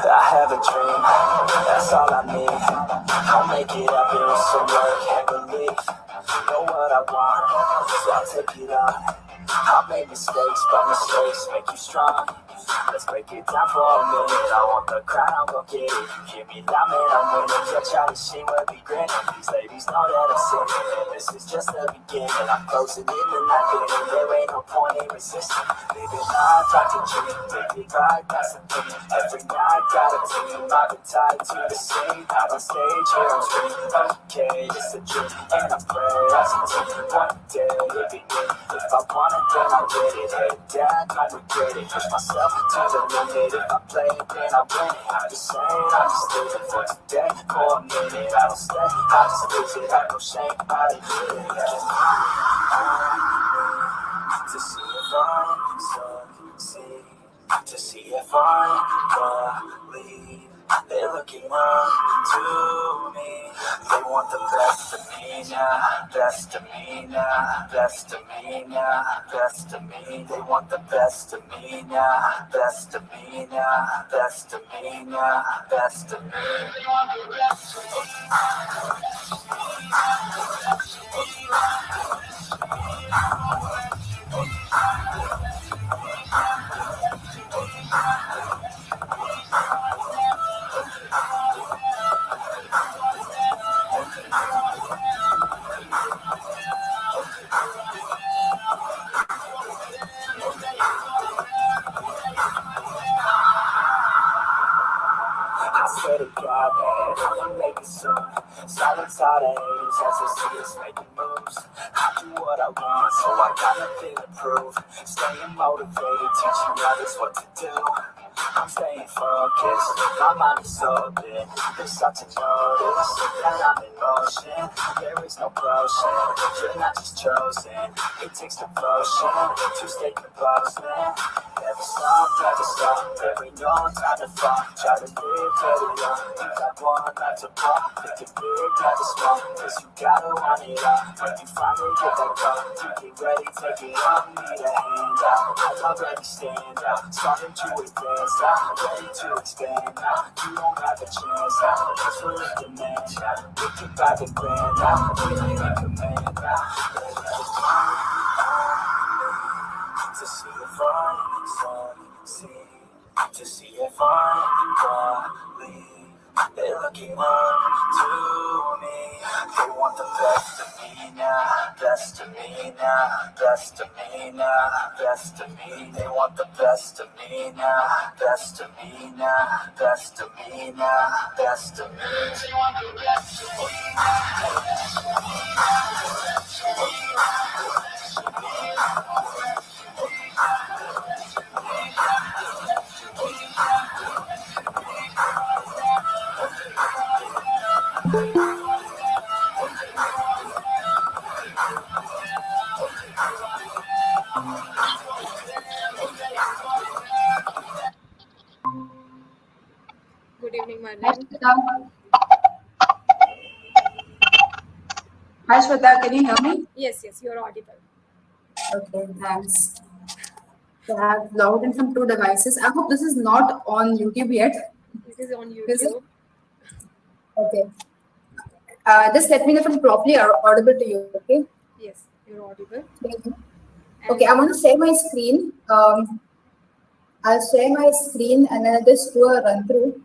I have a dream, that's all I need. I'll make it happen with some work and belief. Know what I want, so I'll take it on. I'll make mistakes, but mistakes make you strong. Let's break it down for a minute. I want the crown, I'm gon' get it. You hear me loud, man, I'm winning. Your childish sheen will be grinning. These ladies know that I'm sinning. this is just the beginning. I'm closing in the night, getting there ain't no point in resisting. Living life like a dream, live it right, that's the thing. Every night got a team, I've been tied to the scene. Out on stage, here I'm screaming, okay, it's a dream. And I pray as a team, one day it'll be me. If I want it, then I'll get it. Head down, might regret it. Push myself to the limit. If I play it, then I win it. I'm just saying, I'm just living for today. For a minute, I don't stay, I just lose it. I no shame, I admit it. To see if I succeed, to see if I believe. They're looking up to me. They want the best of me now, best of me now, best of me now, best of me. They want the best of me now, best of me now, best of me now, best of me. They want the best of me. I swear to God, man, I'm making some silence out of haters as I see us making moves. I do what I want, so I got nothing to prove. Staying motivated, teaching others what to do. I'm staying focused, my mind is open. There's such a notice that I'm in motion. There is no potion, you're not just chosen. It takes devotion to stay composed, man. Never stop, there ain't no time to fall. Try to live very young, you got one life to fall. Think it big, not just small, cause you gotta want it all. When you finally get that call, you get ready, take it on, need a hand out. I'm already stand out, starting to advance now, ready to expand now. You don't have a chance now, just for the demand now. We can buy the grand now, feeling in command now. To see if I succeed, to see if I believe. They're looking up to me. They want the best of me now, best of me now, best of me now, best of me. They want the best of me now, best of me now, best of me now, best of me. They want the best of me now, best of me now, best of me now, best of me now. Good evening, Hi, Merlyn. Shweta. Hi, Shweta. Can you hear me? Yes, you're audible. Okay, thanks. So I have logged in from two devices. I hope this is not on YouTube yet. It is on Is it? YouTube. Okay. Just let me know if I'm properly audible to you. Okay. Yes, you're audible. Okay. And I'm going to share my screen. I'll share my screen and then I'll just do a run through.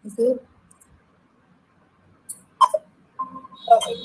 Okay. Okay.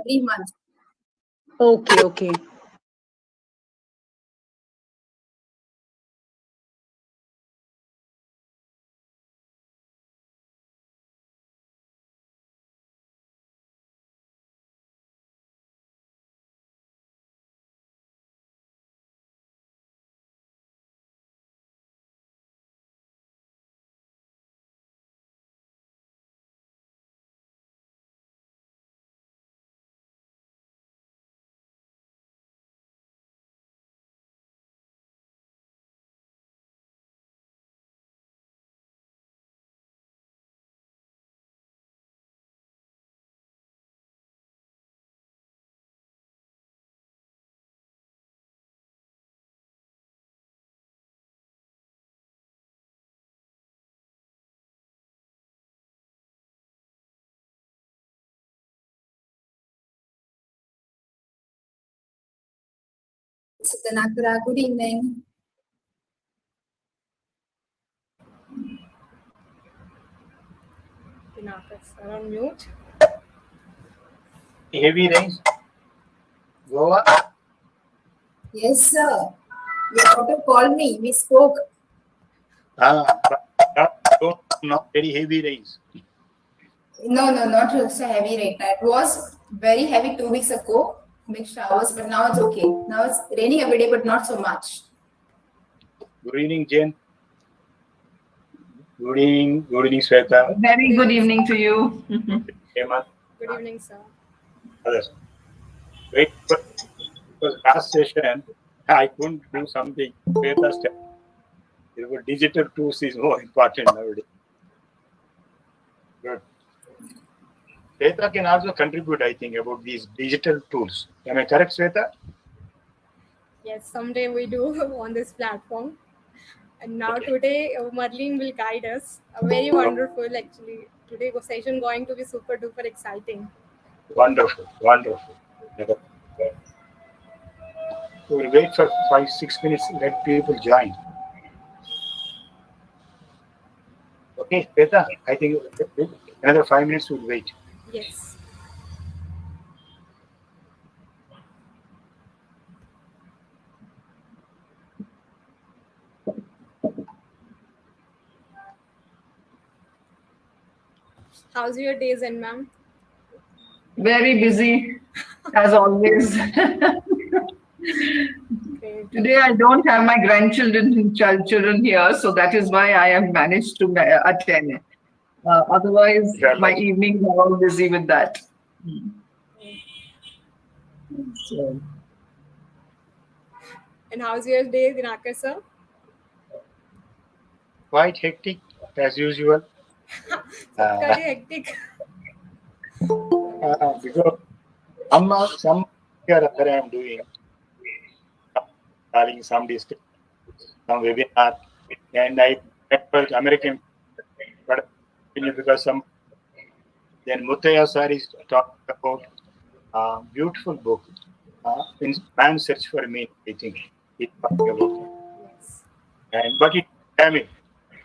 every month. Okay. Tanakara, good evening. Dinakar sir on mute. Heavy rains. Goa. Yes, sir. Your daughter called me. We spoke. Not very heavy rains. No, not so heavy right now. It was very heavy 2 weeks ago. Big showers, but now it's okay. Now it's raining every day, but not so much. Good evening, Jen. Good evening, Shweta. Very good evening to you. Hemant. Good evening, sir. Others. Wait, because last session I couldn't do something. Shweta said digital tools is more important nowadays. Good. Shweta can also contribute, I think, about these digital tools. Am I correct, Shweta? Yes, someday we do on this platform. And now today, Merlyn will guide us. Very wonderful, actually. Today session going to be super duper exciting. Wonderful. We'll wait for 5-6 minutes. Let people join. Okay, Shweta, I think another 5 minutes we'll wait. Yes. How's your days, and ma'am? Very busy, as always. Great. Today I don't have my children here, so that is why I have managed to attend. Otherwise, my evenings are all busy with that. So. And how's your day, Dinakar sir? Quite hectic as usual. Very hectic. Because some here other I am doing, calling some district, some webinar, and I prefer American, but because some then Muttaya sir is talking about beautiful book, Man's Search for Meaning. I think he's talking about it. Yes. And but it damn it,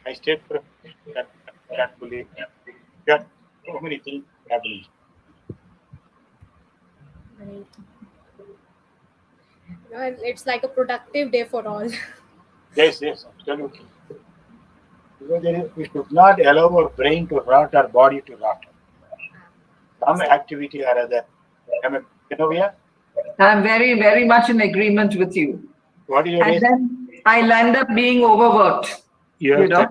I stayed for that carefully. Got so many things happening. Great. It's like a productive day for all. Yes, absolutely. Because we should not allow our brain to rot, our body to rot. Some activity or other. I'm very, very much in agreement with you. What is your and then I'll end up being overworked. You know?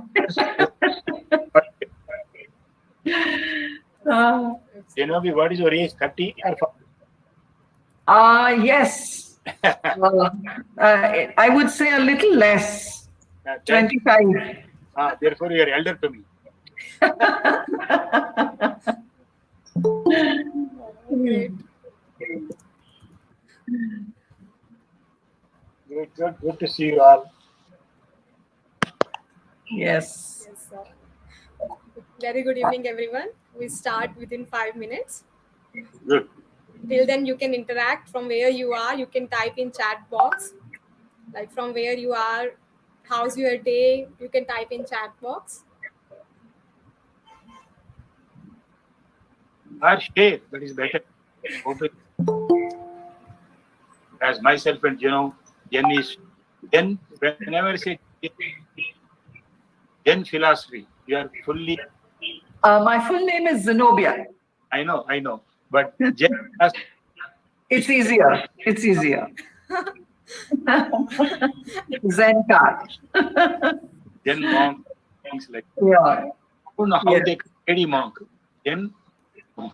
What is your age? 30 or 40? Yes. I would say a little less. 25. Therefore, you are elder to me. Great. Good to see you all. Yes. Yes, sir. Very good evening, everyone. We start within 5 minutes. Good. Till then, you can interact from where you are. You can type in chat box, like from where you are. How's your day? You can type in chat box. Or share, that is better. open. As myself and Jen is then whenever I say Jen philosophy, you are fully. My full name is Zenobia. I know, but Jen philosophy, It's easier. It's easier. Zen card. Jen monk, things like. Yeah. I don't know how Yes. they Eddie monk. Jen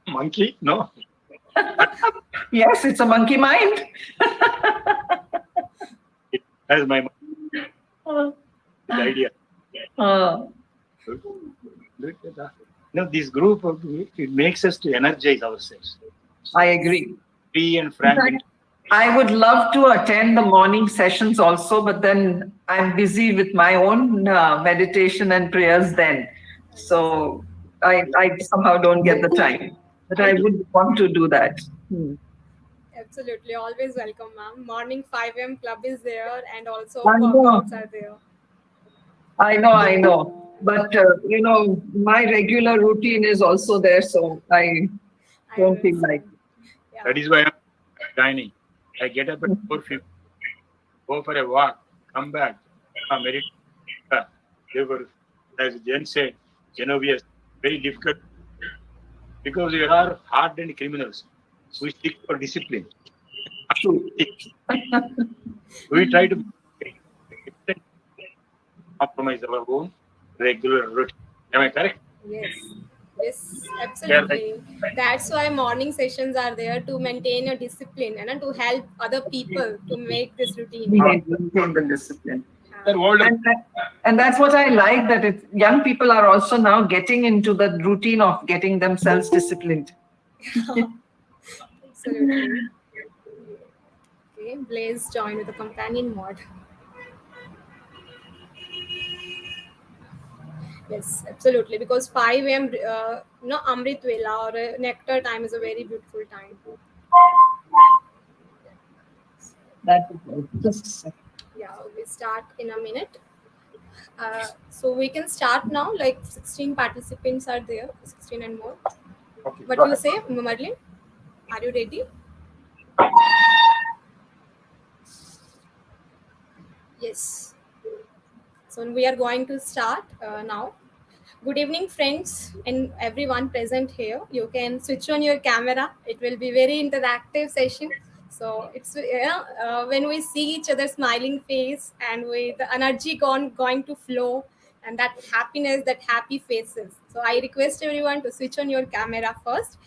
monkey, no. Yes, it's a monkey mind. It has my Uh, the idea. uh, Look at that. This group of it makes us to energize ourselves. I agree. Free and frank. In fact, I would love to attend the morning sessions also, but then I'm busy with my own meditation and prayers then. So I somehow don't get the time. But I would want to do that. Absolutely, always welcome, ma'am. Morning 5 a.m. club is there, and also I know. workouts are there. I know. But, my regular routine is also there, so I don't feel like. Yeah. That is why I'm joining. I get up at 4:50, go for a walk, come back, meditate. They were, as Jen said, we are very difficult because we are hardened criminals. We seek for discipline. True. We try to compromise our own regular routine. Am I correct? Yes, absolutely. That's why morning sessions are there to maintain a discipline and to help other people to make this routine. Maintain the discipline. They're older. And that's what I like, that young people are also now getting into the routine of getting themselves disciplined. Absolutely. Okay, Blaze join with the companion mod. Yes, absolutely. Because 5 a.m. Amrit Vela or nectar time is a very beautiful time. That is just a second. Yeah, we start in a minute. So we can start now. Like 16 participants are there, 16 and more. Okay, What go you ahead. say, Merlyn? Are you ready? Yes. So we are going to start now. Good evening, friends, and everyone present here. You can switch on your camera. It will be very interactive session. So it's when we see each other smiling face and with the energy going to flow and that happiness, that happy faces. So I request everyone to switch on your camera first.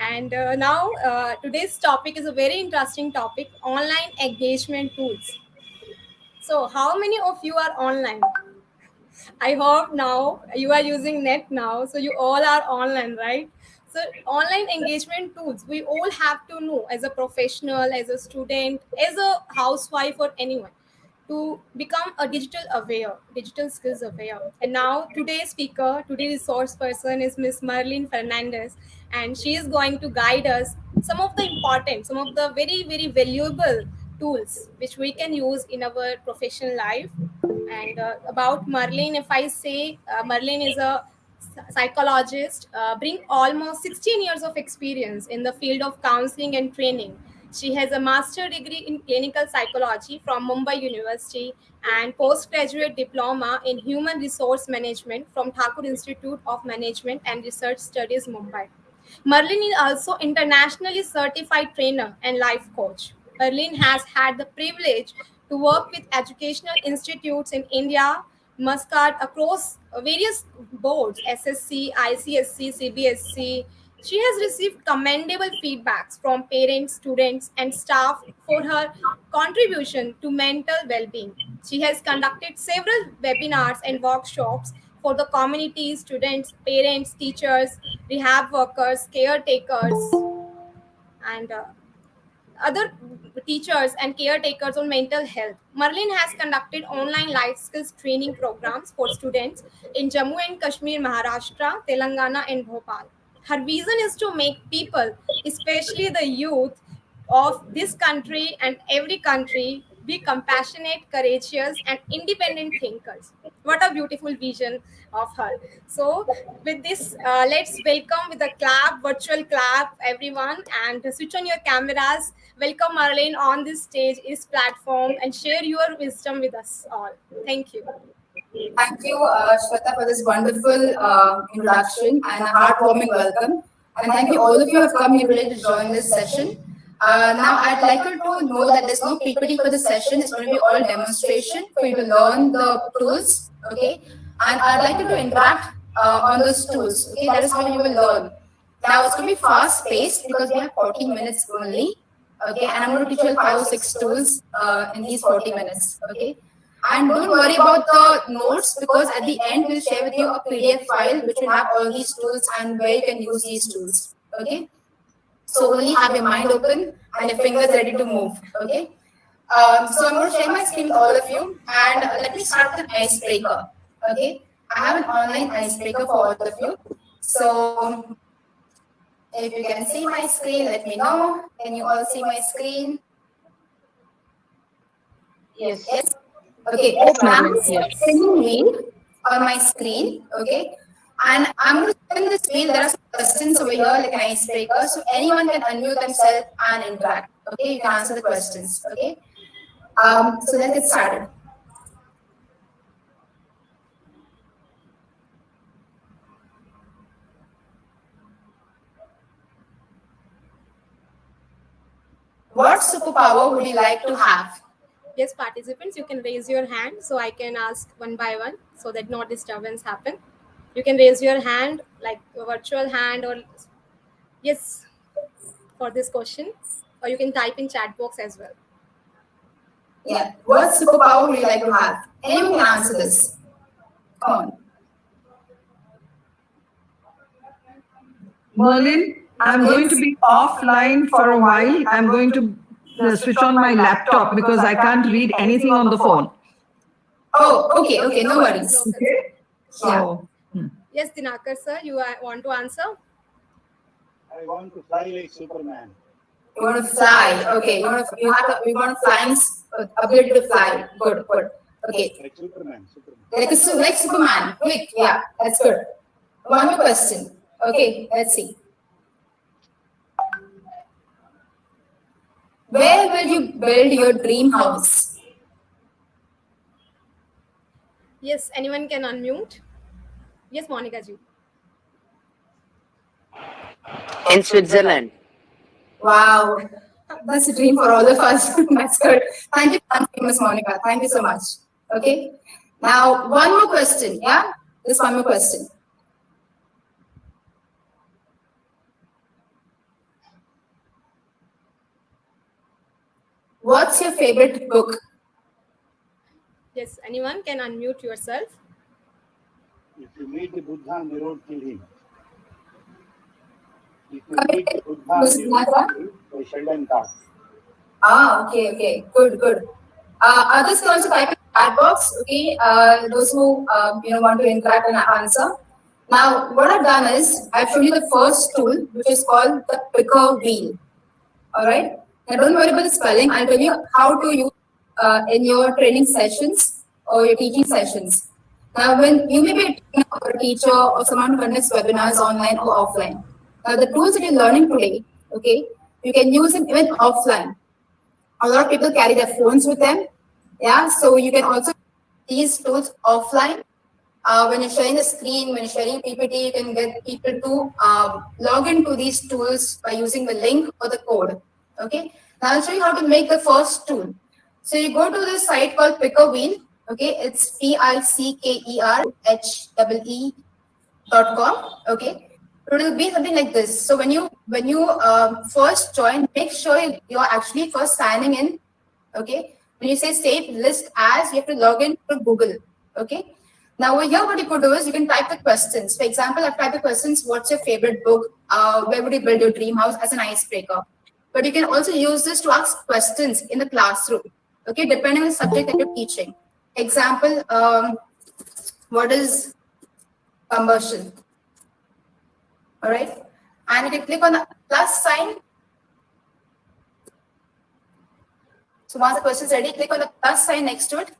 And now today's topic is a very interesting topic: online engagement tools. So how many of you are online? I hope now you are using net now, so you all are online, right? So online engagement tools we all have to know as a professional, as a student, as a housewife, or anyone to become a digital skills aware. And now today's speaker, today's resource person is Miss Merlyn Fernandes, and she is going to guide us some of the very very valuable tools which we can use in our professional life. And about Merlyn, if I say Merlyn is a psychologist, bring almost 16 years of experience in the field of counseling and training. She has a master degree in clinical psychology from Mumbai University and postgraduate diploma in human resource management from Thakur Institute of Management and Research Studies, Mumbai. Merlyn is also internationally certified trainer and life coach. Merlyn has had the privilege to work with educational institutes in India, Muscat, across various boards, SSC, ICSC, CBSC. She has received commendable feedbacks from parents, students, and staff for her contribution to mental well-being. She has conducted several webinars and workshops for the community, students, parents, teachers, rehab workers, caretakers, and other teachers and caretakers on mental health. Merlyn has conducted online life skills training programs for students in Jammu and Kashmir, Maharashtra, Telangana, and Bhopal. Her vision is to make people, especially the youth of this country and every country, be compassionate, courageous, and independent thinkers. What a beautiful vision of her. So with this, let's welcome with a clap, virtual clap, everyone, and switch on your cameras. Welcome Merlyn on this stage, this platform, and share your wisdom with us all. Thank you. Thank you, Shweta, for this wonderful introduction and a heartwarming welcome. And thank you all of you who have come here today to join this session. Now, I'd like you to know that there's no PPT for this session. It's going to be all demonstration for you to learn the tools, okay? And I'd like you to interact on those tools, okay? That is how you will learn. Now, it's going to be fast-paced because we have 40 minutes only, okay? And I'm going to teach you 5 or 6 tools in these 40 minutes, okay? And don't worry about the notes because at the end we'll share with you a PDF file which will have all these tools and where you can use these tools. Okay. So only have your mind open and your fingers ready to move. Okay. So I'm going to share my screen with all of you and let me start with an icebreaker. Okay. I have an online icebreaker for all of you. So if you can see my screen, let me know. Can you all see my screen? Yes. Yes. Okay, now I'm spinning wheel on my screen, okay? And I'm going to spin this wheel. There are some questions over here, like an icebreaker. So anyone can unmute themselves and interact, okay? You can answer the questions, okay? So let's get started. What superpower would you like to have? Yes, participants, you can raise your hand so I can ask one by one so that no disturbance happen. You can raise your hand like a virtual hand or yes for this question, or you can type in chat box as well. Yeah, what superpower would you like to have? Anyone can answer this. Come on. Merlyn, I'm going to be offline for a while. I'm going to switch on my laptop because I can't read anything on the phone. Oh, okay, no worries. Okay. So, Yes, Dinakar sir, you want to answer? I want to fly like Superman. You want to fly? Okay, you want flying ability to fly. Good. Okay. Like Superman. Like Superman. Quick, yeah, that's good. One more question. Okay, let's see. Where will you build your dream house? Yes, anyone can unmute. Yes, Monica ji. In Switzerland. Wow, that's a dream for all of us. That's good. Thank you for answering, Miss Monica. Thank you so much. Okay. Now, one more question. Yeah, this one more question. What's your favorite book? Yes, anyone can unmute yourself. If you meet the Buddha on the road, kill him. If you meet the Buddha on the road, by Sheldon Carr. Okay. Good. Others can also type in the chat box. Okay. Those who want to interact and answer. Now, what I've done is I've shown you the first tool, which is called the picker wheel. All right. Now, don't worry about the spelling. I'll tell you how to use in your training sessions or your teaching sessions. Now, when you may be a trainer or a teacher or someone who conducts webinars online or offline. Now, the tools that you're learning today, okay, you can use them even offline. A lot of people carry their phones with them. Yeah, so you can also use these tools offline. When you're sharing the screen, when you're sharing PPT, you can get people to log into these tools by using the link or the code. Okay. Now I'll show you how to make the first tool. So you go to this site called Picker Wheel. Okay, it's pickerwheel.com. Okay. It will be something like this. So when you first join, make sure you're actually first signing in. Okay. When you say save list as, you have to log in to Google. Okay. Now over here, what you could do is you can type the questions. For example, I've typed the questions, what's your favorite book? Where would you build your dream house, as an icebreaker? But you can also use this to ask questions in the classroom. Okay, depending on the subject that you're teaching. Example, what is combustion? All right. And you can click on the plus sign. So once the question is ready, click on the plus sign next to it.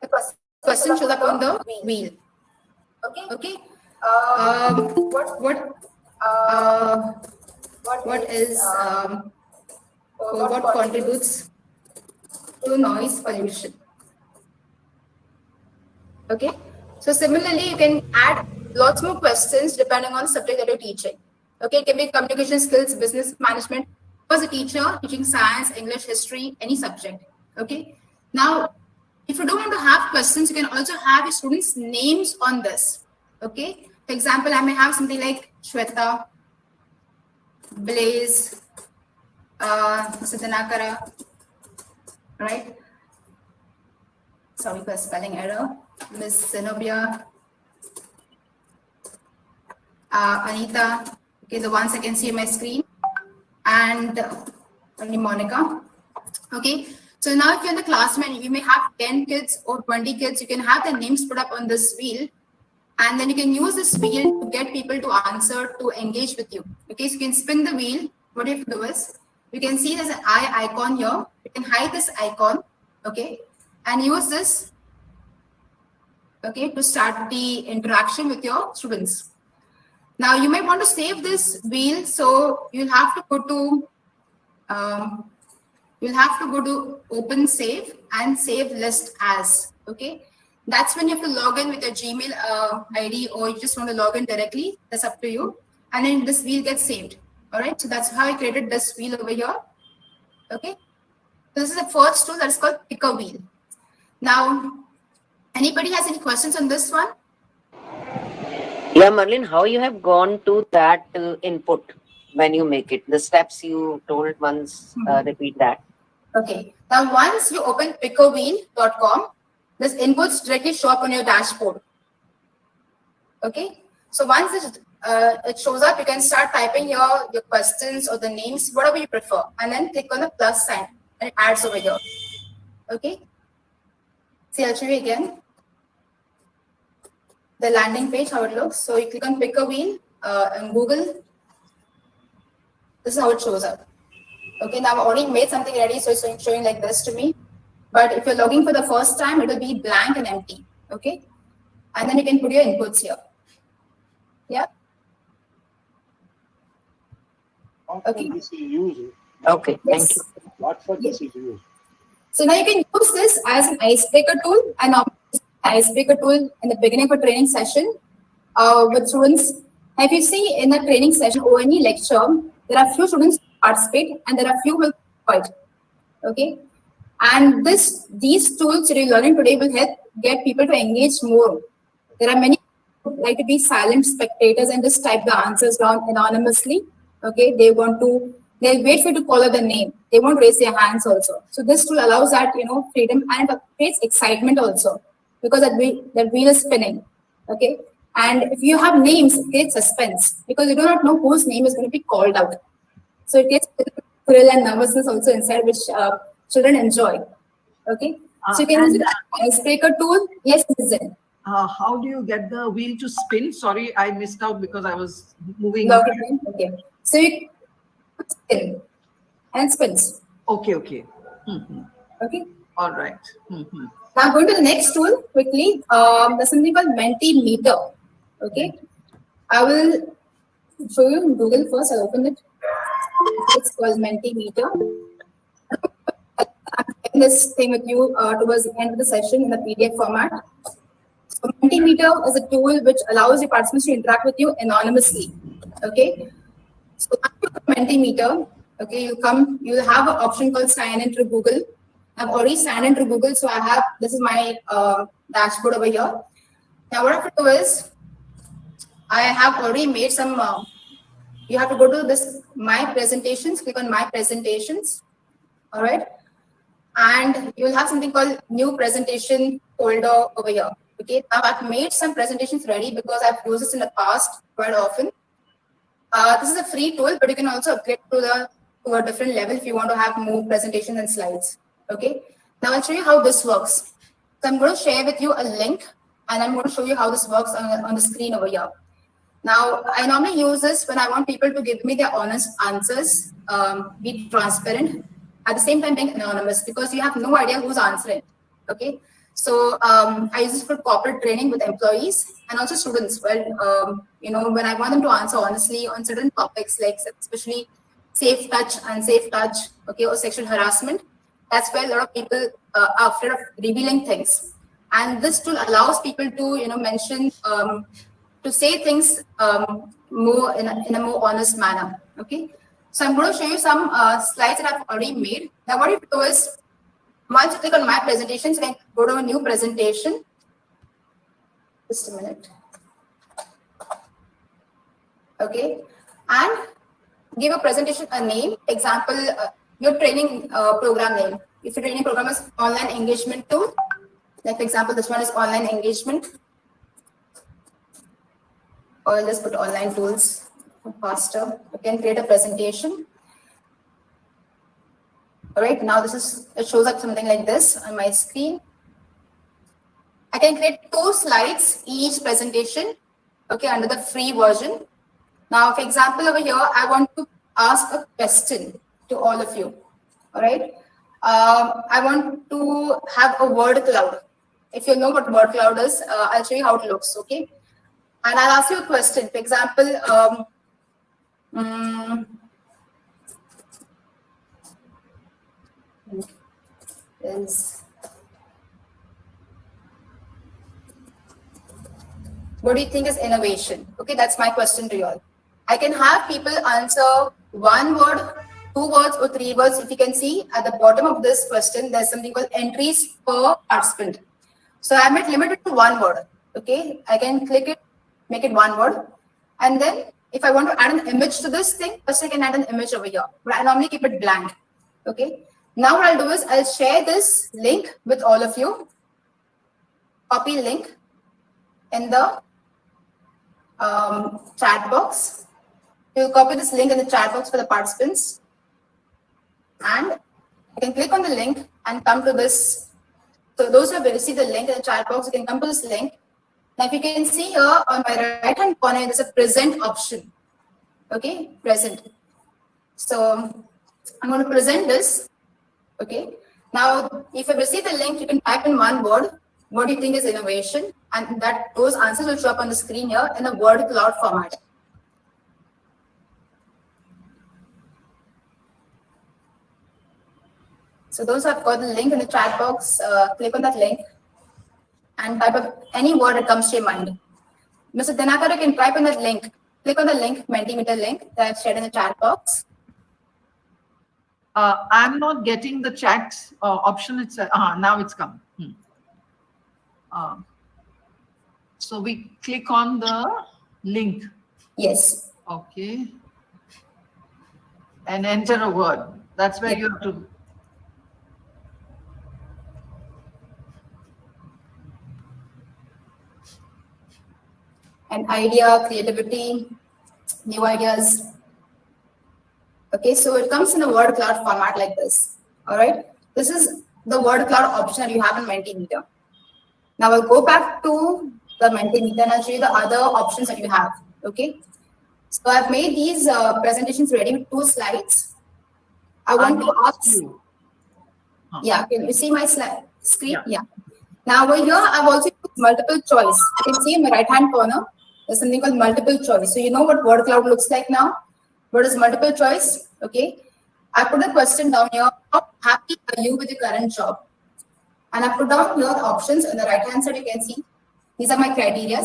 The question question shows up on the wheel. Okay. What contributes to noise pollution? Okay. So similarly, you can add lots more questions depending on the subject that you're teaching. Okay, it can be communication skills, business management. As a teacher, teaching science, English, history, any subject. Okay. Now, if you don't want to have questions, you can also have your students' names on this. Okay. For example, I may have something like Shweta, Blaze, Siddhanakara, right? Sorry for spelling error. Miss Zenobia, Anita, okay, the ones I can see on my screen, and only Monica. Okay, so now if you're in the classroom, you may have 10 kids or 20 kids, you can have their names put up on this wheel, and then you can use this wheel to get people to answer, to engage with you. Okay, so you can spin the wheel. What you have to do is, you can see there's an eye icon here. You can hide this icon, okay, and use this, okay, to start the interaction with your students. Now you may want to save this wheel, so you'll have to go to open save and save list as. Okay, that's when you have to log in with your Gmail ID, or you just want to log in directly. That's up to you. And then this wheel gets saved. All right, so that's how I created this wheel over here. Okay, so this is the first tool that is called pick a wheel. Now, anybody has any questions on this one? Yeah, Merlyn, how you have gone to that input when you make it? The steps you told once, repeat that. Okay. Now, once you open pickawheel.com, this inputs directly show up on your dashboard. Okay. So once it shows up, you can start typing your questions or the names, whatever you prefer, and then click on the plus sign and it adds over here. Okay. See, I'll show you again the landing page, how it looks. So you click on pick a wheel in Google. This is how it shows up. Okay, now I've already made something ready, so it's showing like this to me. But if you're logging for the first time, it will be blank and empty. Okay, and then you can put your inputs here. Yeah. Okay. This is used. Okay, thank you. What for this is used? So now you can use this as an icebreaker tool, and icebreaker tool in the beginning of a training session with students. Now, if you see in the training session or any lecture, there are few students who participate and there are few who will quit. Okay, and these tools that you're learning today will help get people to engage more. There are many who like to be silent spectators and just type the answers down anonymously. Okay, they'll wait for you to call out the name. They won't raise their hands also. So this tool allows that, freedom, and it creates excitement also, because that wheel is spinning. Okay, and if you have names, it creates suspense because you do not know whose name is going to be called out. So it creates thrill and nervousness also inside, which children enjoy. Okay, so you can use the icebreaker tool. Yes, listen. How do you get the wheel to spin? Sorry, I missed out because I was moving. Okay, so you spin and spins. Okay. Mm-hmm. Okay. All right. Mm-hmm. Now going to the next tool quickly. There's something called Mentimeter. Okay, I will show you in Google first. I'll open it. It's called Mentimeter. I'm sharing this thing with you towards the end of the session in the PDF format. So Mentimeter is a tool which allows your participants to interact with you anonymously. Okay. So after Mentimeter, okay, you'll have an option called sign in through Google. I've already signed in through Google, so this is my dashboard over here. Now what I have to do is, I have already made some, you have to go to this, my presentations, click on my presentations, all right? And you'll have something called new presentation folder over here, okay? Now I've made some presentations ready because I've used this in the past quite often. This is a free tool, but you can also upgrade to a different level if you want to have more presentations and slides. Okay, now I'll show you how this works. So I'm going to share with you a link, and I'm going to show you how this works on the screen over here. Now, I normally use this when I want people to give me their honest answers, be transparent, at the same time being anonymous, because you have no idea who's answering. Okay, So I use this for corporate training with employees and also students. Well, when I want them to answer honestly on certain topics, like especially safe touch, unsafe touch, okay, or sexual harassment, that's where a lot of people are afraid of revealing things. And this tool allows people to, mention, to say things more in a more honest manner. Okay. So I'm going to show you some slides that I've already made. Now, what you do is, once you click on my presentation, so you can go to a new presentation. Just a minute. Okay. And give a presentation a name. Example, your training program name. If your training program is online engagement tool, like for example, this one is online engagement. Or I'll just put online tools faster. You can create a presentation. All right, now it shows up something like this on my screen. I can create 2 slides each presentation, okay, under the free version. Now, for example, over here, I want to ask a question to all of you. All right, I want to have a word cloud. If you know what word cloud is, I'll show you how it looks, okay? And I'll ask you a question. For example, what do you think is innovation? Okay, that's my question to you all. I can have people answer 1 word, 2 words, or 3 words. If you can see at the bottom of this question, there's something called entries per participant. So I might limit it to 1 word. Okay, I can click it, make it 1 word. And then if I want to add an image to this thing, first I can add an image over here. But I normally keep it blank. Okay. Now what I'll do is I'll share this link with all of you. Copy link in the chat box. You'll copy this link in the chat box for the participants. And you can click on the link and come to this. So those who have received the link in the chat box, you can come to this link. Now if you can see here on my right hand corner, there's a present option. Okay, present. So I'm going to present this. Okay. Now, if you receive the link, you can type in 1 word. What do you think is innovation? And those answers will show up on the screen here in a word cloud format. So those who have got the link in the chat box, click on that link and type up any word that comes to your mind. Mr. Dinakar, you can type in that link. Click on the link, Mentimeter link that I've shared in the chat box. I'm not getting the chat option. It's now it's come. So we click on the link. Yes. Okay. And enter a word. That's where you have to. An idea, creativity, new ideas. Okay, so it comes in a word cloud format like this. All right, this is the word cloud option that you have in Mentimeter. Now I'll go back to the Mentimeter and I'll show you the other options that you have. Okay, so I've made these presentations ready with 2 slides. I want to ask you. Yeah, can you see my screen? Yeah. Now over here, I've also used multiple choice. You can see in the right hand corner, there's something called multiple choice. So you know what word cloud looks like now? What is multiple choice? Okay. I put a question down here. How happy are you with your current job? And I put down here the options on the right hand side. You can see these are my criteria.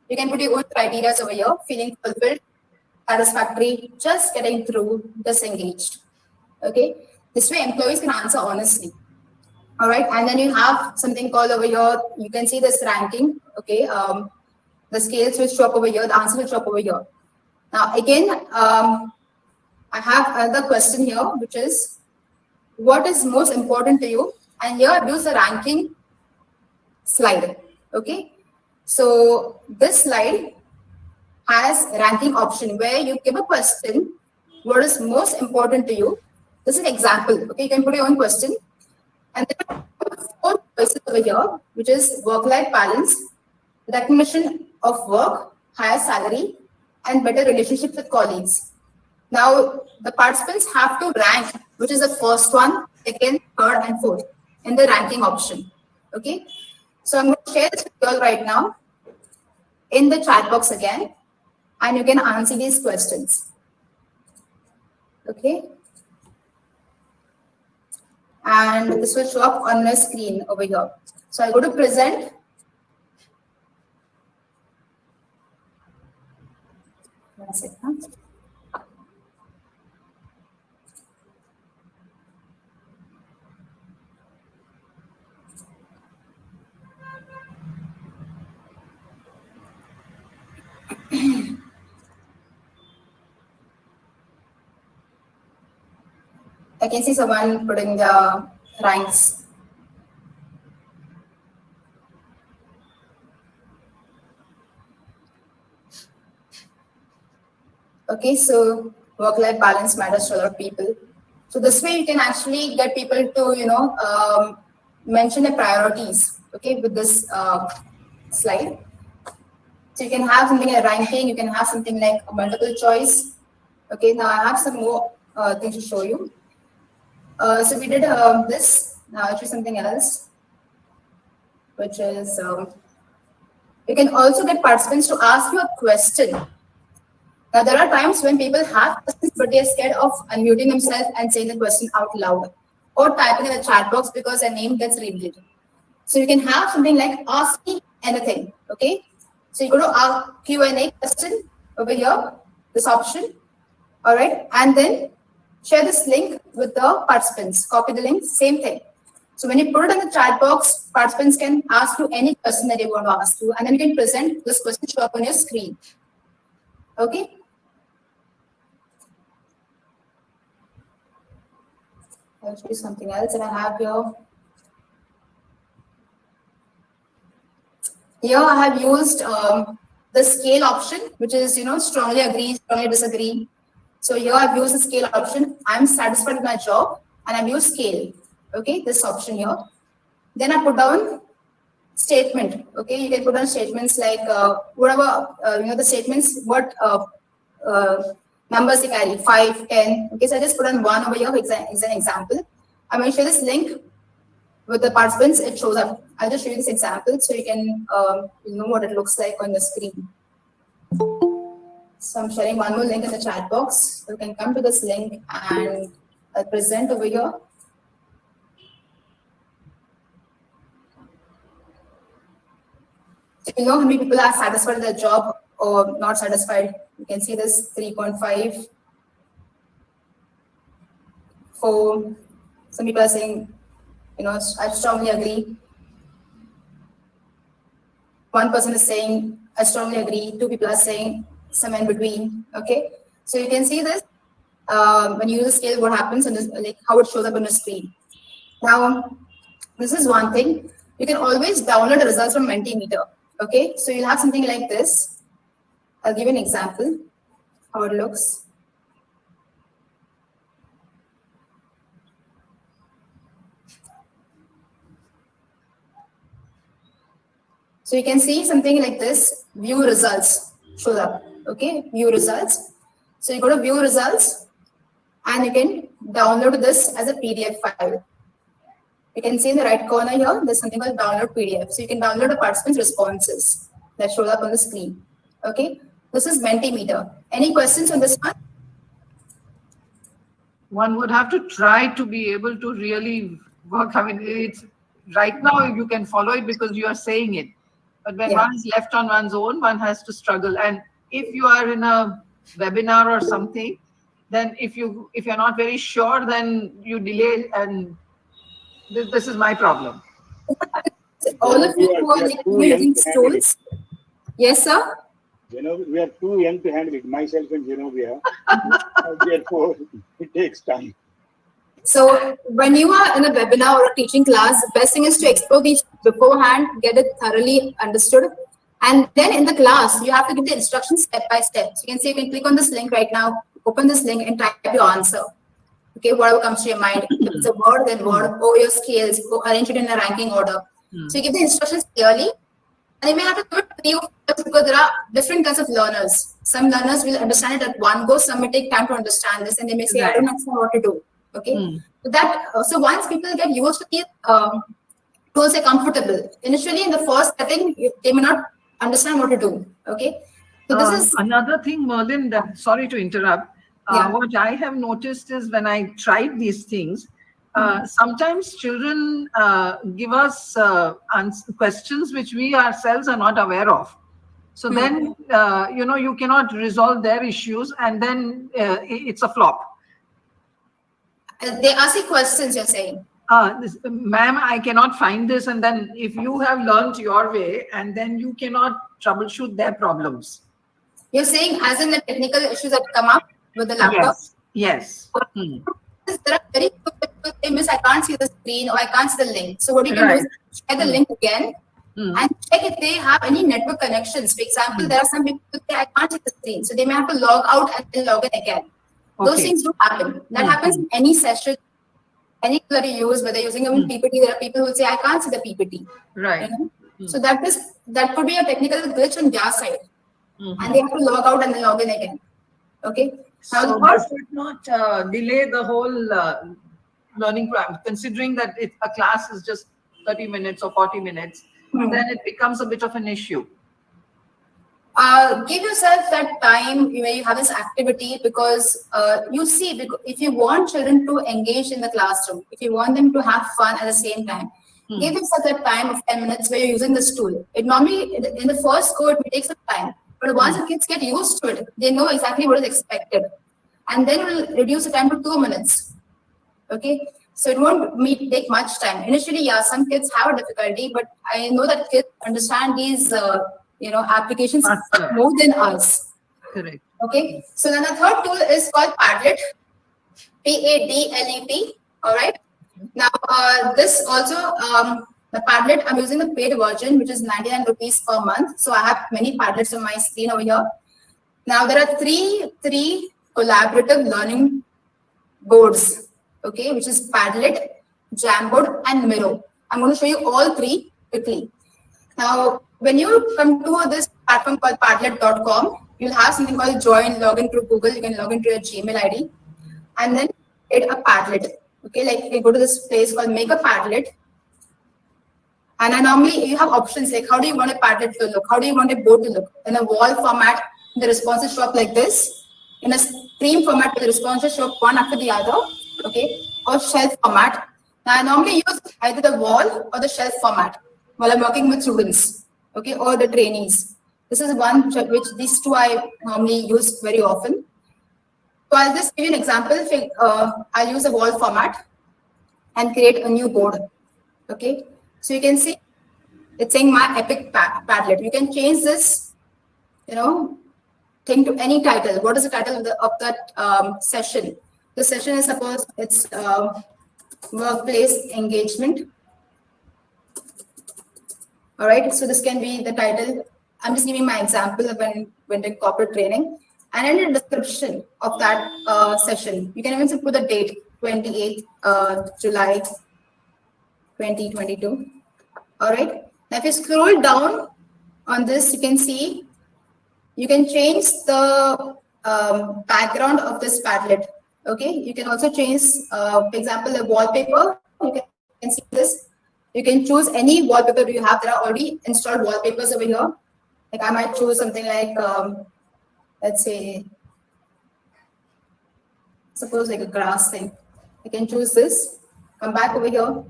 You can put your own criteria over here. Feeling fulfilled, satisfactory, just getting through, disengaged. Okay. This way employees can answer honestly. All right. And then you have something called over here. You can see this ranking. Okay. The scales will show up over here. The answer will show up over here. Now, again, I have another question here, which is, what is most important to you? And here I've used the ranking slide. Okay. So this slide has ranking option where you give a question, what is most important to you? This is an example. Okay. You can put your own question. And there are 4 choices over here, which is work-life balance, recognition of work, higher salary, and better relationship with colleagues. Now, the participants have to rank, which is the first one, second, third, and fourth in the ranking option. Okay, so I'm going to share this with you all right now in the chat box again, and you can answer these questions. Okay, and this will show up on my screen over here. So I'll go to present. One second. I can see someone putting the ranks. Okay, so work-life balance matters to a lot of people. So this way you can actually get people to, mention their priorities, okay, with this slide. So you can have something like ranking, you can have something like a multiple choice. Okay, now I have some more things to show you. So we did this, now I'll show something else, which is, you can also get participants to ask you a question. Now, there are times when people have questions, but they're scared of unmuting themselves and saying the question out loud or typing in the chat box because their name gets revealed. So you can have something like ask me anything, okay? So you go to our Q&A question over here, this option, all right? And then share this link with the participants, copy the link, same thing. So when you put it in the chat box, participants can ask you any question that they want to ask you, and then you can present this question show up on your screen, okay? I'll show you something else that I have here. Here I have used the scale option, which is, strongly agree, strongly disagree. So here I've used the scale option. I'm satisfied with my job and I've used scale. Okay, this option here. Then I put down statement. Okay, you can put down statements like whatever, the statements, what numbers they carry, 5, 10. Okay, so I just put on 1 over here as an example. I'm going to share this link with the participants. It shows up. I'll just show you this example so you can know what it looks like on the screen. So I'm sharing one more link in the chat box. You can come to this link and I'll present over here. So you know how many people are satisfied with their job or not satisfied. You can see this 3.5, 4. Some people are saying, I strongly agree. One person is saying, I strongly agree. 2 people are saying, somewhere in between. Okay, so you can see this when you use the scale, what happens and like how it shows up on the screen. Now, this is one thing. You can always download the results from Mentimeter. Okay, so you'll have something like this. I'll give you an example how it looks. So you can see something like this, view results shows up, okay, view results. So you go to view results and you can download this as a PDF file. You can see in the right corner here, there's something called download PDF. So you can download the participants' responses that shows up on the screen, okay. This is Mentimeter. Any questions on this one? One would have to try to be able to really work. I mean, it's right now you can follow it because you are saying it. But when one is left on one's own, one has to struggle. And if you are in a webinar or something, then if you're not very sure, then you delay, and this is my problem. All of you who are using tools. Yes, sir. We are too young to handle it. Myself and Genovia. Therefore, it takes time. So when you are in a webinar or a teaching class, the best thing is to explore these beforehand, get it thoroughly understood. And then in the class, you have to give the instructions step by step. So you can see, you can click on this link right now, open this link and type your answer. Okay, whatever comes to your mind. If it's a word, then word, or your scales, or arrange it in a ranking order. So you give the instructions clearly. And you may have to do it with you because there are different kinds of learners. Some learners will understand it at one go, some may take time to understand this, and they may say, I don't understand what to do. Okay, so once people get used to these don't say comfortable. Initially, in the first setting, they may not understand what to do. Okay. So this is another thing, Merlyn, that, sorry to interrupt. Yeah. What I have noticed is when I tried these things, sometimes children give us questions which we ourselves are not aware of. So then, you cannot resolve their issues, and then it's a flop. They ask you questions, you're saying. Ma'am, I cannot find this. And then if you have learned your way, and then you cannot troubleshoot their problems. You're saying as in the technical issues that come up with the laptop? Yes. There are very few people say, Miss, I can't see the screen or I can't see the link. So what you can do is share the link again and check if they have any network connections. For example, there are some people who say, I can't see the screen. So they may have to log out and then log in again. Those things do happen. That happens in any session, any tool that you use, whether you're using a PPT, there are people who say, I can't see the PPT. Right. You know? So that could be a technical glitch on their side. And they have to log out and then log in again. Okay. So does it not delay the whole learning program? Considering that a class is just 30 minutes or 40 minutes, then it becomes a bit of an issue. Give yourself that time where you have this activity, because you see, if you want children to engage in the classroom, if you want them to have fun at the same time, give yourself that time of 10 minutes where you're using this tool. It normally, in the first go, it takes some time. But once the kids get used to it, they know exactly what is expected. And then we'll reduce the time to 2 minutes. Okay? So it won't take much time. Initially, yeah, some kids have a difficulty, but I know that kids understand these applications more than us. Correct. Okay? So then the third tool is called Padlet. Padlet. All right? Now, this also... the Padlet, I'm using the paid version, which is 99 rupees per month. So I have many Padlets on my screen over here. Now there are three collaborative learning boards, okay, which is Padlet, Jamboard, and Miro. I'm going to show you all three quickly. Now, when you come to this platform called Padlet.com, you'll have something called join, login through Google. You can log into your Gmail ID, and then create a Padlet. Okay, like you go to this place called Make a Padlet. And normally you have options like how do you want a Padlet to look? How do you want a board to look? In a wall format, the responses show up like this. In a stream format, the responses show up one after the other. Okay, or shelf format. Now I normally use either the wall or the shelf format while I'm working with students. Okay, or the trainees. This is one which these two I normally use very often. So I'll just give you an example. I'll use a wall format and create a new board. Okay. So you can see it's saying my epic Padlet. You can change this, thing to any title. What is the title of that session? The session is, suppose it's workplace engagement. All right. So this can be the title. I'm just giving my example of when doing corporate training, and in the description of that session, you can even put the date, 28th July 2022. All right. Now, if you scroll down on this, you can see you can change the background of this Padlet. Okay. You can also change, for example, the wallpaper. You can see this. You can choose any wallpaper you have. There are already installed wallpapers over here. Like I might choose something like, let's say, suppose like a grass thing. You can choose this. Come back over here.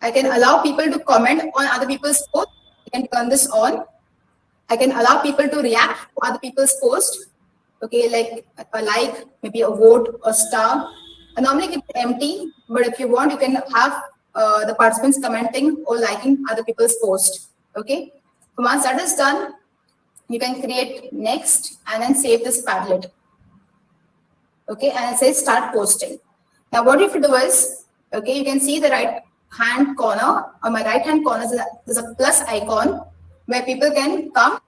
I can allow people to comment on other people's posts. I can turn this on. I can allow people to react to other people's posts. Okay, like a like, maybe a vote, a star. I normally keep it empty, but if you want, you can have the participants commenting or liking other people's posts. Okay, so once that is done, you can create next and then save this Padlet. Okay, and it says start posting. Now, what you have to do is, okay, you can see the right hand corner, on my right hand corner, there's a plus icon where people can come.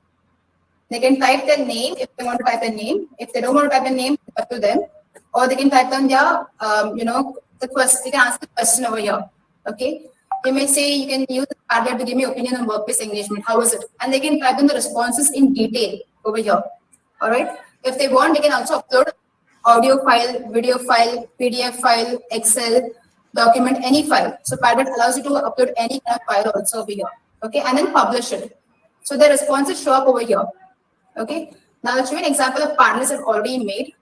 They can type their name if they want to type their name. If they don't want to type their name, it's up to them. Or they can type down their, the question. They can ask the question over here. Okay. You may say you can use the Padlet to give me opinion on workplace engagement. How is it? And they can type in the responses in detail over here. All right. If they want, they can also upload audio file, video file, PDF file, Excel, document any file. So Padlet allows you to upload any kind of file also over here. Okay, and then publish it. So the responses show up over here. Okay, now I'll show you an example of Padlets I've already made.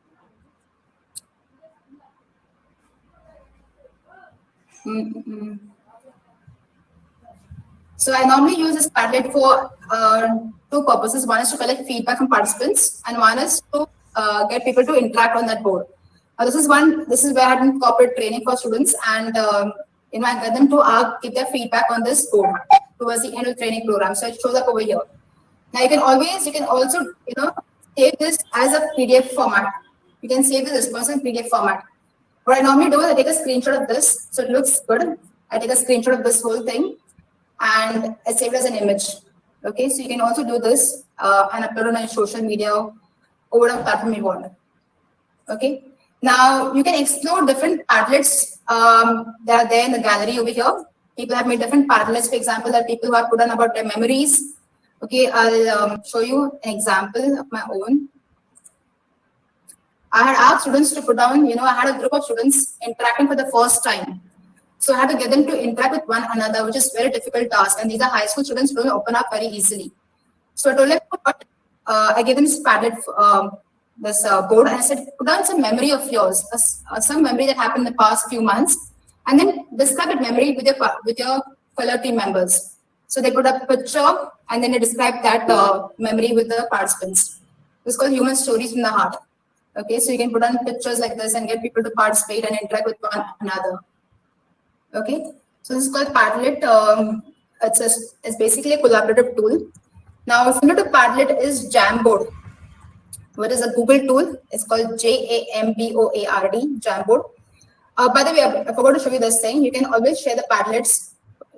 So I normally use this Padlet for two purposes. One is to collect feedback from participants, and one is to get people to interact on that board. This is where I had corporate training for students, and I get them to give their feedback on this board towards the end of the training program. So it shows up over here. Now you can also save this as a PDF format. You can save the response in PDF format. What I normally do is I take a screenshot of this, so it looks good. I take a screenshot of this whole thing, and I save it as an image. Okay, so you can also do this and upload on your social media or whatever platform you want. Okay, now you can explore different Padlets that are there in the gallery over here. People have made different Padlets. For example, there are people who have put on about their memories. Okay, I'll show you an example of my own. I had asked students to put down, I had a group of students interacting for the first time. So I had to get them to interact with one another, which is a very difficult task. And these are high school students who don't open up very easily. So I told them, I gave them this Padlet, this board, and I said, put down some memory of yours, some memory that happened in the past few months, and then describe that memory with your fellow team members. So they put up a picture, and then they describe that memory with the participants. It's called Human Stories from the Heart. Okay, so you can put on pictures like this and get people to participate and interact with one another. Okay, so this is called Padlet. It's basically a collaborative tool. Now, similar to Padlet is Jamboard, which is a Google tool. It's called Jamboard, Jamboard. By the way, I forgot to show you this thing. You can always share the Padlets.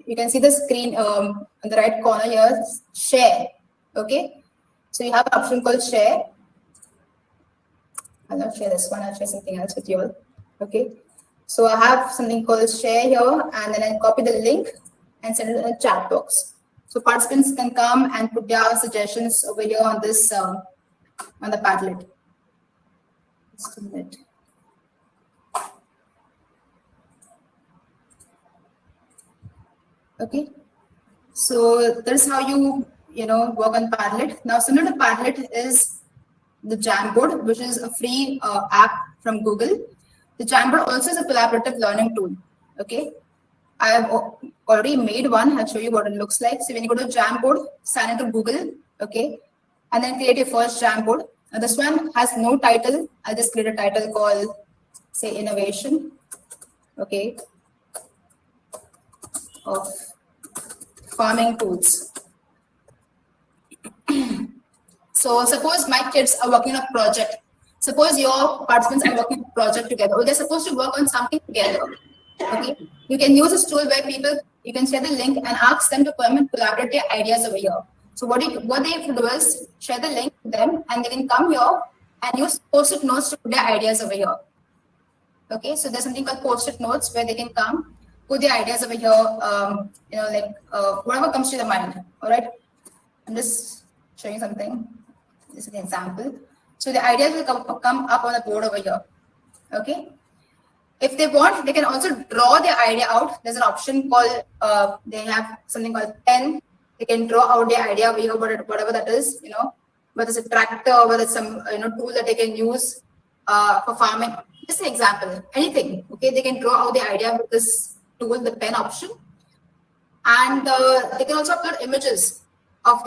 You can see the screen on the right corner here, share. Okay, so you have an option called share. I'll not share this one, I'll share something else with you all. Okay, so I have something called share here, and then I copy the link and send it in a chat box. So participants can come and put their suggestions over here on this, on the Padlet. Just a minute. Okay, so that's how you work on Padlet. Now, similar to Padlet is the Jamboard, which is a free app from Google. The Jamboard also is a collaborative learning tool. Okay, I have already made one. I'll show you what it looks like. So when you go to Jamboard, sign into Google. Okay, and then create your first Jamboard. Now this one has no title. I'll just create a title called, say, innovation. Okay, of farming tools. So suppose my kids are working on a project. Suppose your participants are working on a project together, or they're supposed to work on something together. Okay, you can use this tool where you can share the link and ask them to come and collaborate their ideas over here. So what they have to do is share the link to them, and they can come here and use post-it notes to put their ideas over here. Okay, so there's something called post-it notes where they can come, put their ideas over here, whatever comes to the mind. All right, I'm just showing something. This is an example. So the ideas will come up on the board over here. Okay. If they want, they can also draw their idea out. There's an option called, they have something called pen. They can draw out their idea over here, whatever that is, whether it's a tractor, whether it's some, tool that they can use for farming. Just an example, anything. Okay. They can draw out the idea with this tool, the pen option. And they can also upload images of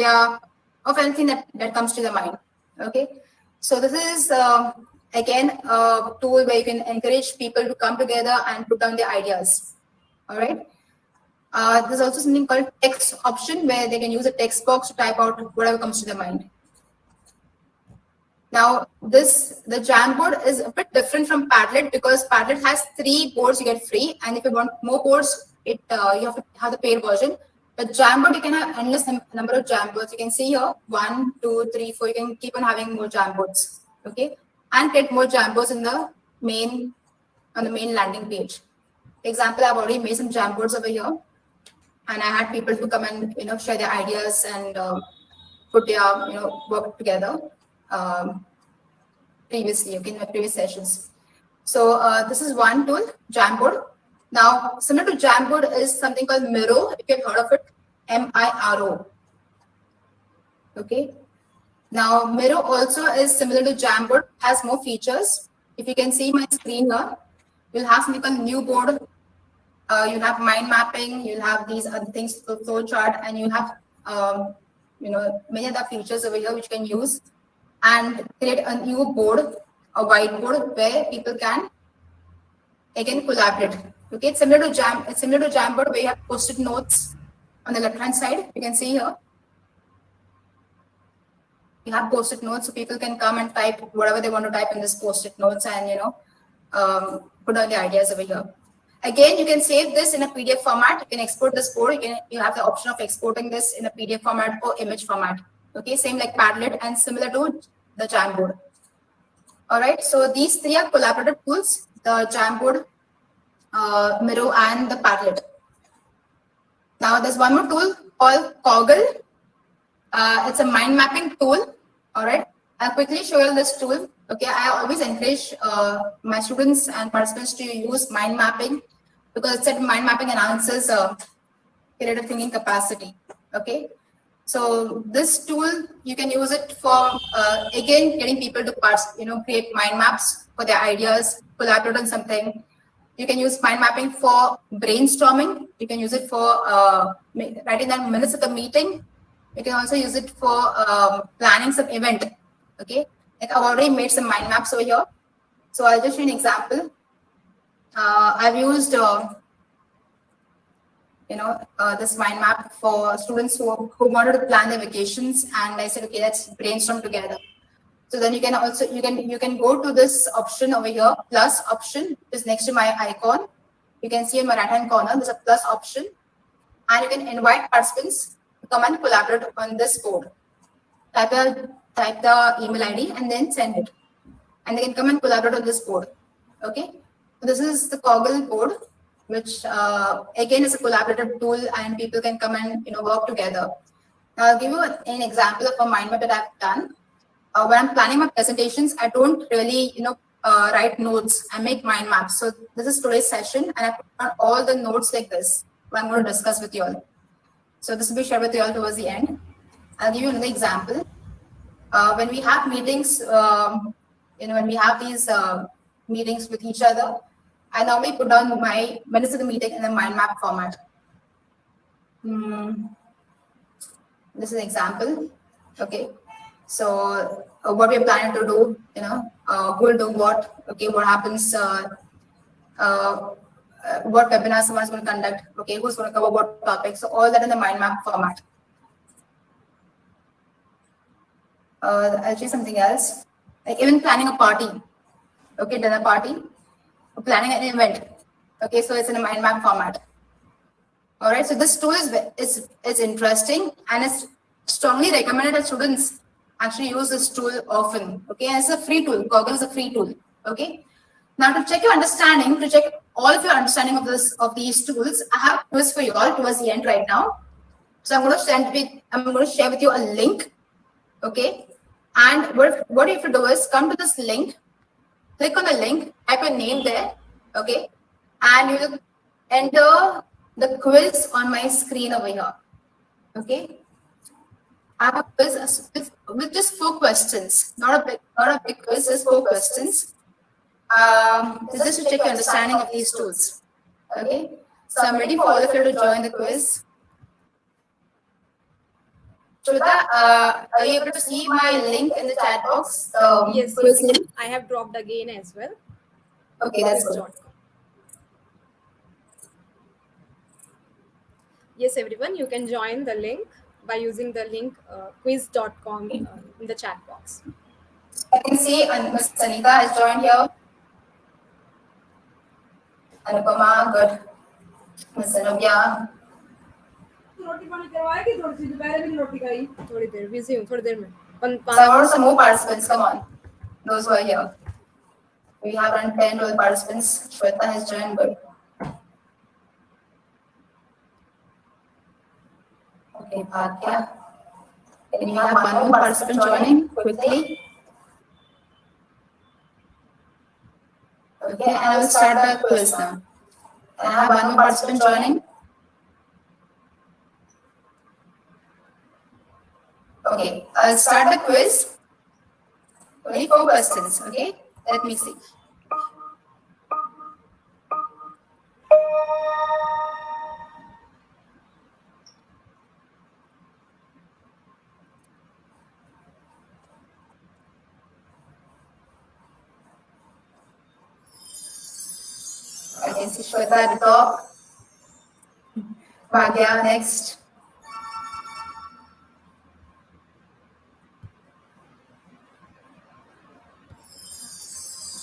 anything that comes to the mind. Okay, so this is again a tool where you can encourage people to come together and put down their ideas. All right, there's also something called text option where they can use a text box to type out whatever comes to their mind. Now the Jamboard is a bit different from Padlet because Padlet has 3 boards you get free, and if you want more boards, you have to have the paid version. But Jamboard, you can have endless number of Jamboards. You can see here 1, 2, 3, 4. You can keep on having more Jamboards, okay, and get more Jamboards on the main landing page. For example, I've already made some Jamboards over here, and I had people to come and share their ideas and put their work together previously, okay, in my previous sessions. So this is one tool, Jamboard. Now, similar to Jamboard is something called Miro, if you've heard of it, M-I-R-O. Okay. Now, Miro also is similar to Jamboard, has more features. If you can see my screen here, you'll have something called new board. You'll have mind mapping, you'll have these other things, flow chart, and you have many other features over here which you can use and create a new board, a whiteboard where people can again collaborate. Okay, it's similar to Jamboard where you have post-it notes on the left-hand side. You can see here. You have post-it notes, so people can come and type whatever they want to type in this post-it notes, and put all the ideas over here. Again, you can save this in a PDF format. You can export this board. You have the option of exporting this in a PDF format or image format. Okay, same like Padlet and similar to the Jamboard. All right, so these three are collaborative tools: the Jamboard, Miro, and the Padlet. Now, there's one more tool called Coggle. It's a mind mapping tool. All right, I'll quickly show you this tool. Okay, I always encourage my students and participants to use mind mapping because it said mind mapping enhances creative thinking capacity. Okay, so this tool you can use it for again getting people to create mind maps for their ideas, collaborate on something. You can use mind mapping for brainstorming. You can use it for writing down minutes of the meeting. You can also use it for planning some event. Okay. Like I've already made some mind maps over here. So I'll just show you an example. I've used, this mind map for students who wanted to plan their vacations, and I said, okay, let's brainstorm together. So then you can go to this option over here, plus option, which is next to my icon. You can see in my right hand corner, there's a plus option, and you can invite participants to come and collaborate on this board. Type the email ID and then send it. And they can come and collaborate on this board. Okay. So this is the Coggle board, which again is a collaborative tool, and people can come and work together. Now I'll give you an example of a mind map that I've done. When I'm planning my presentations, I don't really write notes. I make mind maps. So this is today's session, and I put on all the notes like this, what I'm going to discuss with you all. So this will be shared with you all towards the end. I'll give you another example. When we have meetings, when we have these meetings with each other, I normally put down my minutes of the meeting in the mind map format. This is an example. Okay. So what we're planning to do, who will do what, okay, what happens, what webinar someone's going to conduct, okay, who's going to cover what topics. So all that in the mind map format. I'll show you something else, like even planning a party, okay, dinner party, or planning an event, okay, so it's in a mind map format. All right, so this tool is interesting, and it's strongly recommended that students actually use this tool often. Okay, and it's a free tool. Coggle is a free tool. Okay, now to check your understanding, to check all of your understanding of these tools, I have a quiz for you all towards the end right now. So I'm going to share with you a link. Okay. And what you have to do is come to this link, click on the link, type your name there, okay, and you will enter the quiz on my screen over here, okay. I have a quiz with just 4 questions, not a big quiz, just 4 questions. It's just to check your understanding of these tools, okay. So I'm ready for all of you to join the quiz. Shweta, are you able to see my link in the chat box? Yes, quiz link? I have dropped again as well. Okay, that's good. Yes, everyone, you can join the link by using the link quiz.com in the chat box. I can see Ms. Sanita has joined here. Anupama, good. Ms. Zanubia. थोड़ी देर busy हूँ, थोड़ी देर में. So I want some more participants. Come on, those who are here. We have around 10 12 participants. Shweta has joined. Good. Okay, Bhagya. Can you have one more participant joining quickly? Okay, and I will start the quiz now. I have one more participant joining. Okay, I'll start the quiz. Only 4 questions, okay? Let me see. I can see Shweta at the top. Bhagya next.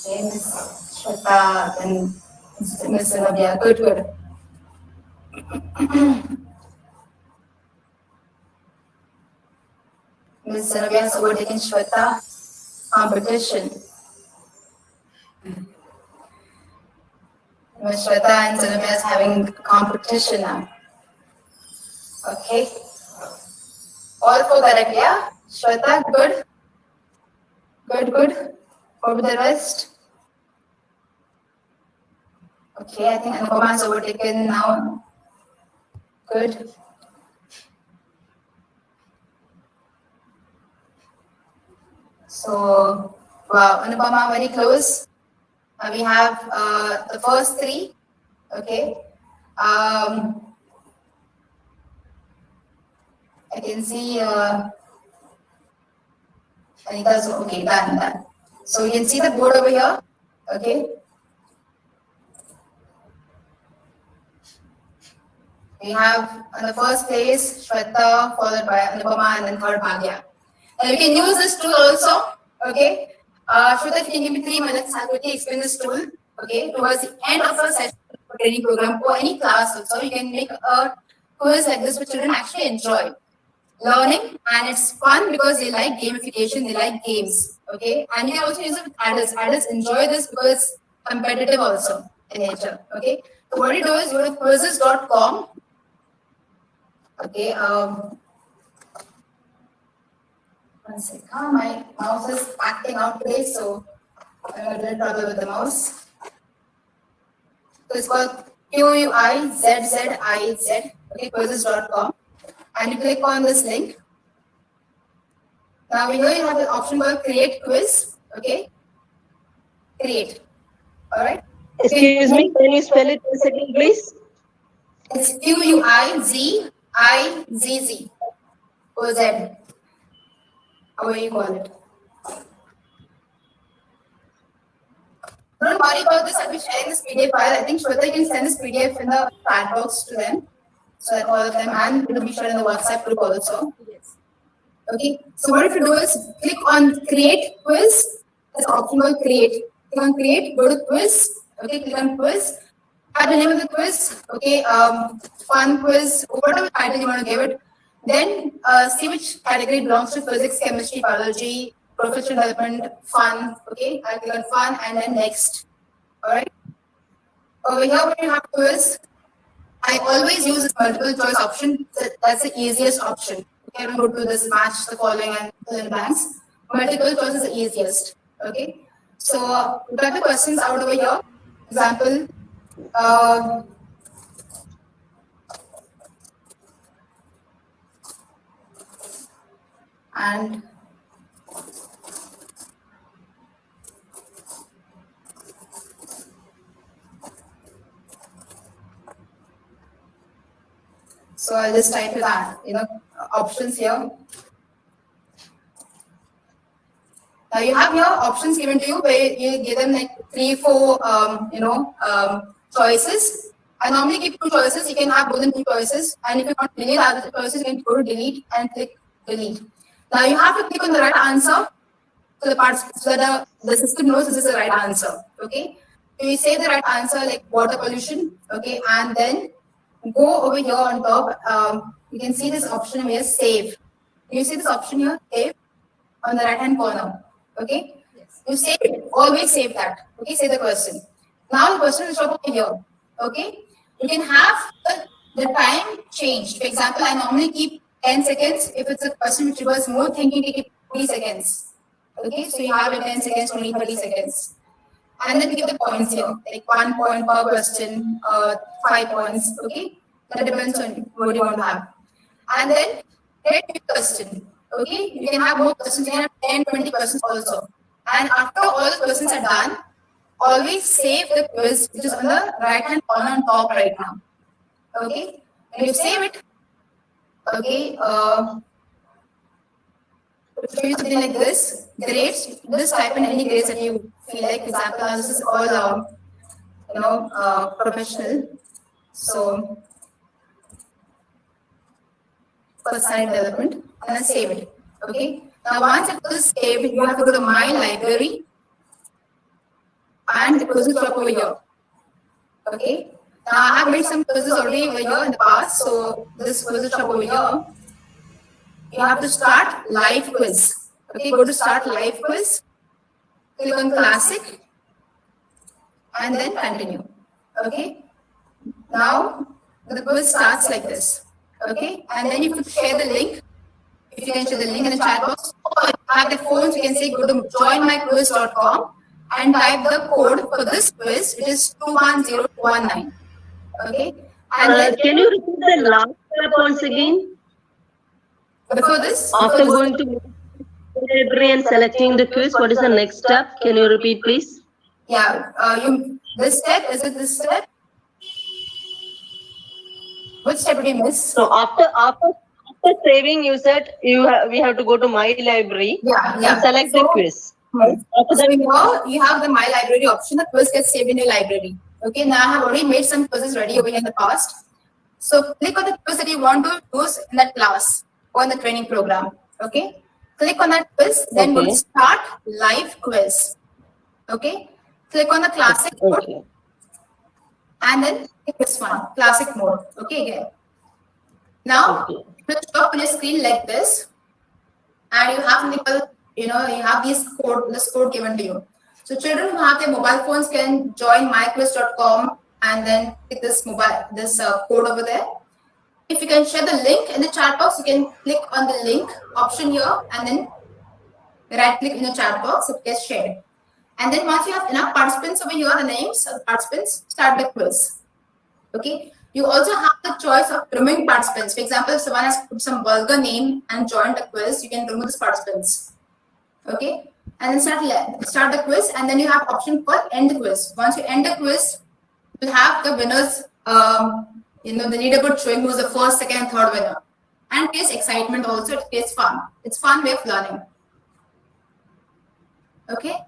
Okay, Miss Shweta and Miss Navya. Good, good. Miss Navya has overtaken Shweta. Competition. Miss Shweta and Zenobia is having competition now. Okay. All 4 correct, yeah? Shweta, good. Good, good. What with the rest? Okay, I think Anupama has overtaken now. Good. So, wow, Anupama very close. We have the first 3. Okay. I can see Anita's okay, done. So you can see the board over here. Okay. We have on the first place Shweta, followed by Anupama, and then third Bhagya. And you can use this tool also. Okay. Shweta, if you can give me 3 minutes, I'll quickly explain this tool. Okay. Towards the end of a session or training program or any class also, you can make a quiz like this which children actually enjoy learning, and it's fun because they like gamification, they like games. Okay. And you can also use it with adults. Adults enjoy this because it's competitive also in nature. Okay. So what you do is go to quizzes.com. Okay. One second. My mouse is acting out today, so I'm a little trouble with the mouse. So it's called QUIZZIZ. Okay, quizzes.com. And you click on this link. Now we know you have the option called create quiz. Okay. Create. Alright. Excuse me, can you spell it once again, please? It's QUIZIZZ. Or Z. However you call it. Don't worry about this. I'll be sharing this PDF file. I think Shweta, you can send this PDF in the chat box to them. So that all of them, and it will be shared in the WhatsApp group also. Yes. Okay. So what if you do is click on create quiz. That's option called create. Click on create, go to quiz. Okay, click on quiz. Add the name of the quiz. Okay, fun quiz, whatever title you want to give it. Then see which category belongs to physics, chemistry, biology, professional development, fun. Okay, I click on fun and then next. Alright. Over here, when you have quiz, I always use this multiple choice option. That's the easiest option. Okay, I don't go to this match the following and fill in blanks. Multiple choice is the easiest. Okay, so we got the questions out over here. Example. And so I'll just type that, options here. Now you have your options given to you where you give them like 3, 4, choices. I normally give 2 choices. You can have more than 2 choices. And if you want to delete other choices, you can go to delete and click delete. Now you have to click on the right answer so that the system knows this is the right answer. Okay. So you say the right answer like water pollution. Okay. And then go over here on top. You can see this option here, save. You see this option here, save, on the right hand corner. Okay. Yes. You save it. Always save that. Okay. Say the question. Now the question is over here. Okay. You can have the time changed. For example, I normally keep 10 seconds. If it's a question which requires more thinking, you keep 20 seconds. Okay. So you have it 10 seconds, 20, 30 seconds. and then give the points here, like 1 point per question, 5 points, okay? That depends on what you want to have. And then get your question, okay? You can have more questions, you can have 10, 20 questions also. And after all the questions are done, always save the quiz, which is on the right-hand corner on top right now, okay? When you save it, okay, show you something like this, grades, just type in any grades that you feel like. For example, now this is all, professional. So, personal development, and then save it, okay? Now, once it is saved, you have to go to My Library, and the quizzes drop over here, okay? Now, I have made some quizzes already over here in the past, so this quizzes drop over here. You have to start live quiz. Okay, go to start live quiz, click on classic, and then continue. Okay, now the quiz starts like this. Okay, and then you could share the link. If you can share the link in the chat box, or if you have the phones, you can say go to joinmyquiz.com and type the code for this quiz, which is 210219. Okay, and then Can you repeat the last step once again? Before this, After going to library and selecting the quiz, what is the next step? Can you repeat, please? Yeah, this step, is it this step? Which step did you miss? So after saving, you said we have to go to My Library and select the quiz. After So that, here you have the My Library option. The quiz gets saved in your library. Okay, now I have already made some quizzes ready over here in the past. So click on the quiz that you want to use in that class or in the training program. Okay, click on that quiz, then go to start live quiz. Okay, click on the classic mode, and then click this one, classic mode. Okay, again. Now it will show up on your screen like this, and you have something called, you have this code given to you. So children who have their mobile phones can join myquiz.com and then click this code over there. If you can share the link in the chat box, you can click on the link option here and then right click in the chat box, it gets shared. And then once you have enough participants over here, the names of the participants, start the quiz. Okay. You also have the choice of removing participants. For example, if someone has put some vulgar name and joined the quiz, you can remove these participants. Okay. And then start the quiz, and then you have option called end the quiz. Once you end the quiz, you'll have the winners, the leaderboard showing who's the first, second, and third winner. And creates excitement also, it creates fun. It's fun way of learning. Okay.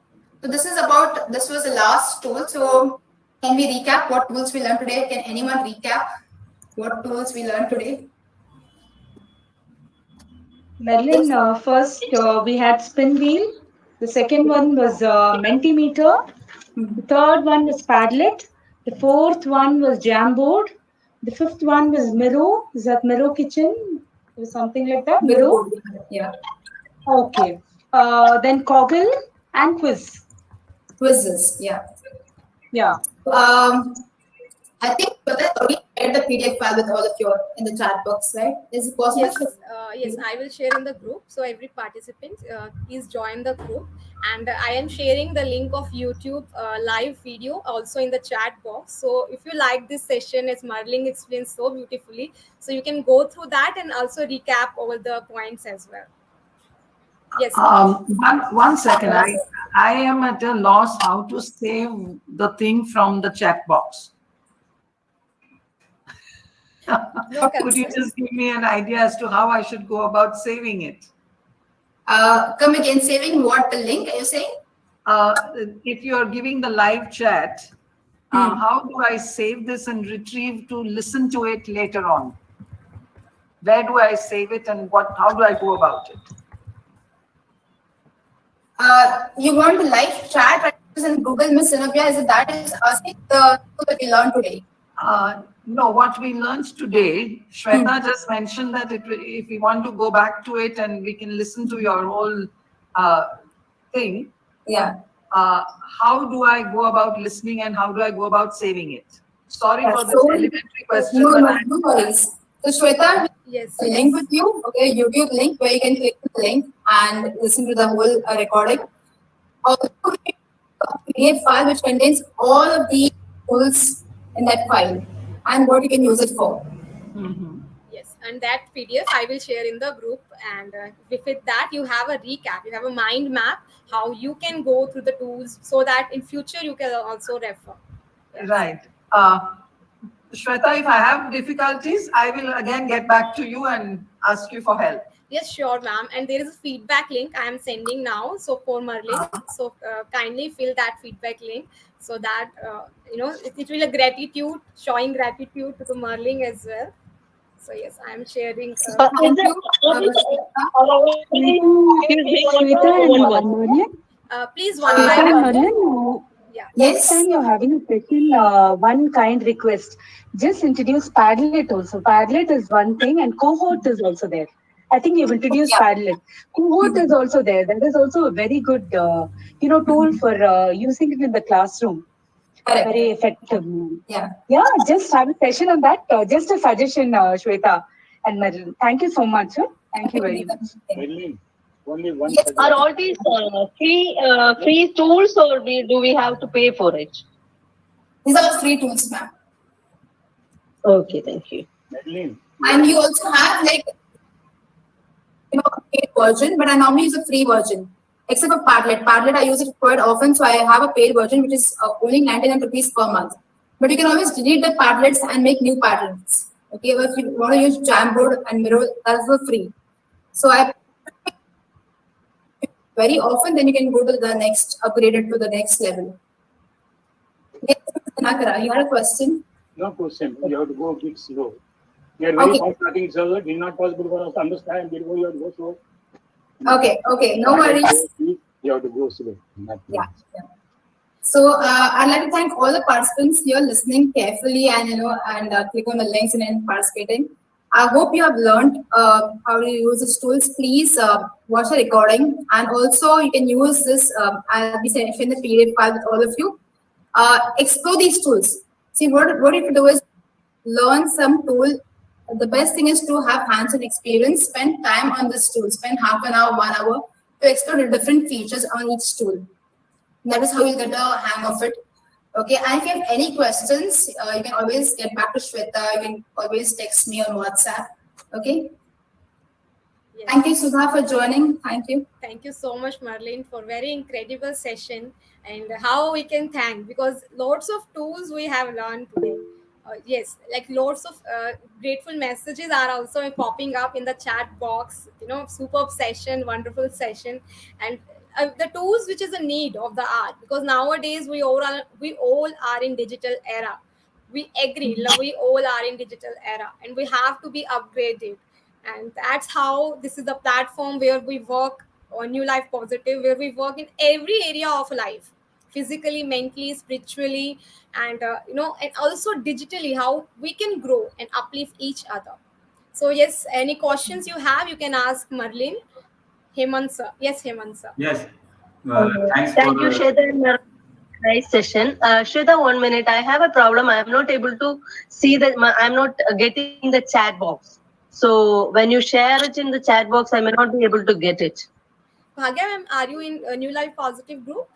So this was the last tool. So can we recap what tools we learned today? Can anyone recap what tools we learned today? Merlyn, first we had spin wheel. The second one was Mentimeter. The third one was Padlet. The fourth one was Jamboard. The fifth one was Miro. Is that Miro Kitchen? It was something like that. Miro. Yeah. Okay. Then Coggle and Quiz. Quizzes. Yeah. Yeah. I think Shweta already shared the PDF file with all of you in the chat box, right? Is it possible? Yes, I will share in the group. So every participant, please join the group. And I am sharing the link of YouTube live video also in the chat box. So if you like this session, as Merlyn explained so beautifully, so you can go through that and also recap all the points as well. Yes. One second. I am at a loss how to save the thing from the chat box. No Could you just give me an idea as to how I should go about saving it? Come again, saving what, the link are you saying? If you're giving the live chat, how do I save this and retrieve to listen to it later on? Where do I save it and how do I go about it? You want the live chat in Google, Miss Zenobia? Is it that is asking the tool that we learned today? No, what we learned today, Shweta just mentioned that if we want to go back to it and we can listen to your whole thing, yeah. How do I go about listening and how do I go about saving it? Sorry for this elementary question. No worries. So Shweta, yes, a link with you, okay, YouTube link where you can click the link and listen to the whole recording. Also, PDF file which contains all of the tools in that file and what you can use it for. Yes, and that PDF I will share in the group, and with that you have a recap, you have a mind map how you can go through the tools so that in future you can also refer. Yes. Right. Shweta, if I have difficulties, I will again get back to you and ask you for help. Yes, sure, ma'am. And there is a feedback link I am sending now. So for Merlyn, so kindly fill that feedback link so that it will a gratitude, showing gratitude to the Merlyn as well. So yes, I am sharing. Thank you. Shweta and Merlyn. Please one Shweta by and one. Merlyn, Yeah. next time you're having a session, one kind request, just introduce Padlet also. Padlet is one thing and cohort is also there. I think you've introduced Padlet. Cohort is also there. That is also a very good, tool for using it in the classroom. Correct. Very effective. Yeah. Yeah, just have a session on that. Just a suggestion, Shweta and Merlyn. Thank you so much. Thank you very much. Merlyn, only one. Yes. Are all these free tools, or do we have to pay for it? These are free tools, ma'am. Okay, thank you. Merlyn, And you also have like a paid version, but I normally use a free version. Except for Padlet. Padlet I use it quite often, so I have a paid version which is only 99 rupees per month. But you can always delete the Padlets and make new Padlets. Okay, or if you want to use Jamboard and Miro, that's for free. So I very often, then you can go to the next, upgrade it to the next level. Yes, Nakara, you had a question? no question. You have to go a bit slow. We are very fast talking, so it is not possible for us to understand. Therefore, you have to go slow. Okay, no worries. You have to go slow. Yeah. So I'd like to thank all the participants here listening carefully and click on the links and then participating. I hope you have learned how to use these tools. Please watch the recording, and also you can use this. I'll be sharing the PDF file with all of you. Explore these tools. See what you do is learn some tool. The best thing is to have hands-on experience. Spend time on this tool. Spend half an hour, 1 hour to explore the different features on each tool. That is how you get a hang of it. Okay, and if you have any questions, you can always get back to Shweta. You can always text me on WhatsApp. Okay. Yes. Thank you, Sudha, for joining. Thank you. Thank you so much, Merlyn, for very incredible session. And how we can thank, because lots of tools we have learned today. Yes, like lots of grateful messages are also popping up in the chat box. Superb session, wonderful session, and the tools which is a need of the art, because nowadays we all are in digital era. We agree, we all are in digital era, and we have to be upgraded. And that's how this is the platform where we work on New Life Positive, where we work in every area of life, physically, mentally, spiritually, and and also digitally, how we can grow and uplift each other. So yes, any questions you have, you can ask Merlyn. Hemant sir. Yes, Hemant sir. Yes. Thanks Thank for you, Shweta. Nice session. Shweta, 1 minute. I have a problem. I am not able to see that. I'm not getting the chat box. So when you share it in the chat box, I may not be able to get it. Bhagya ma'am, are you in a New Life Positive group?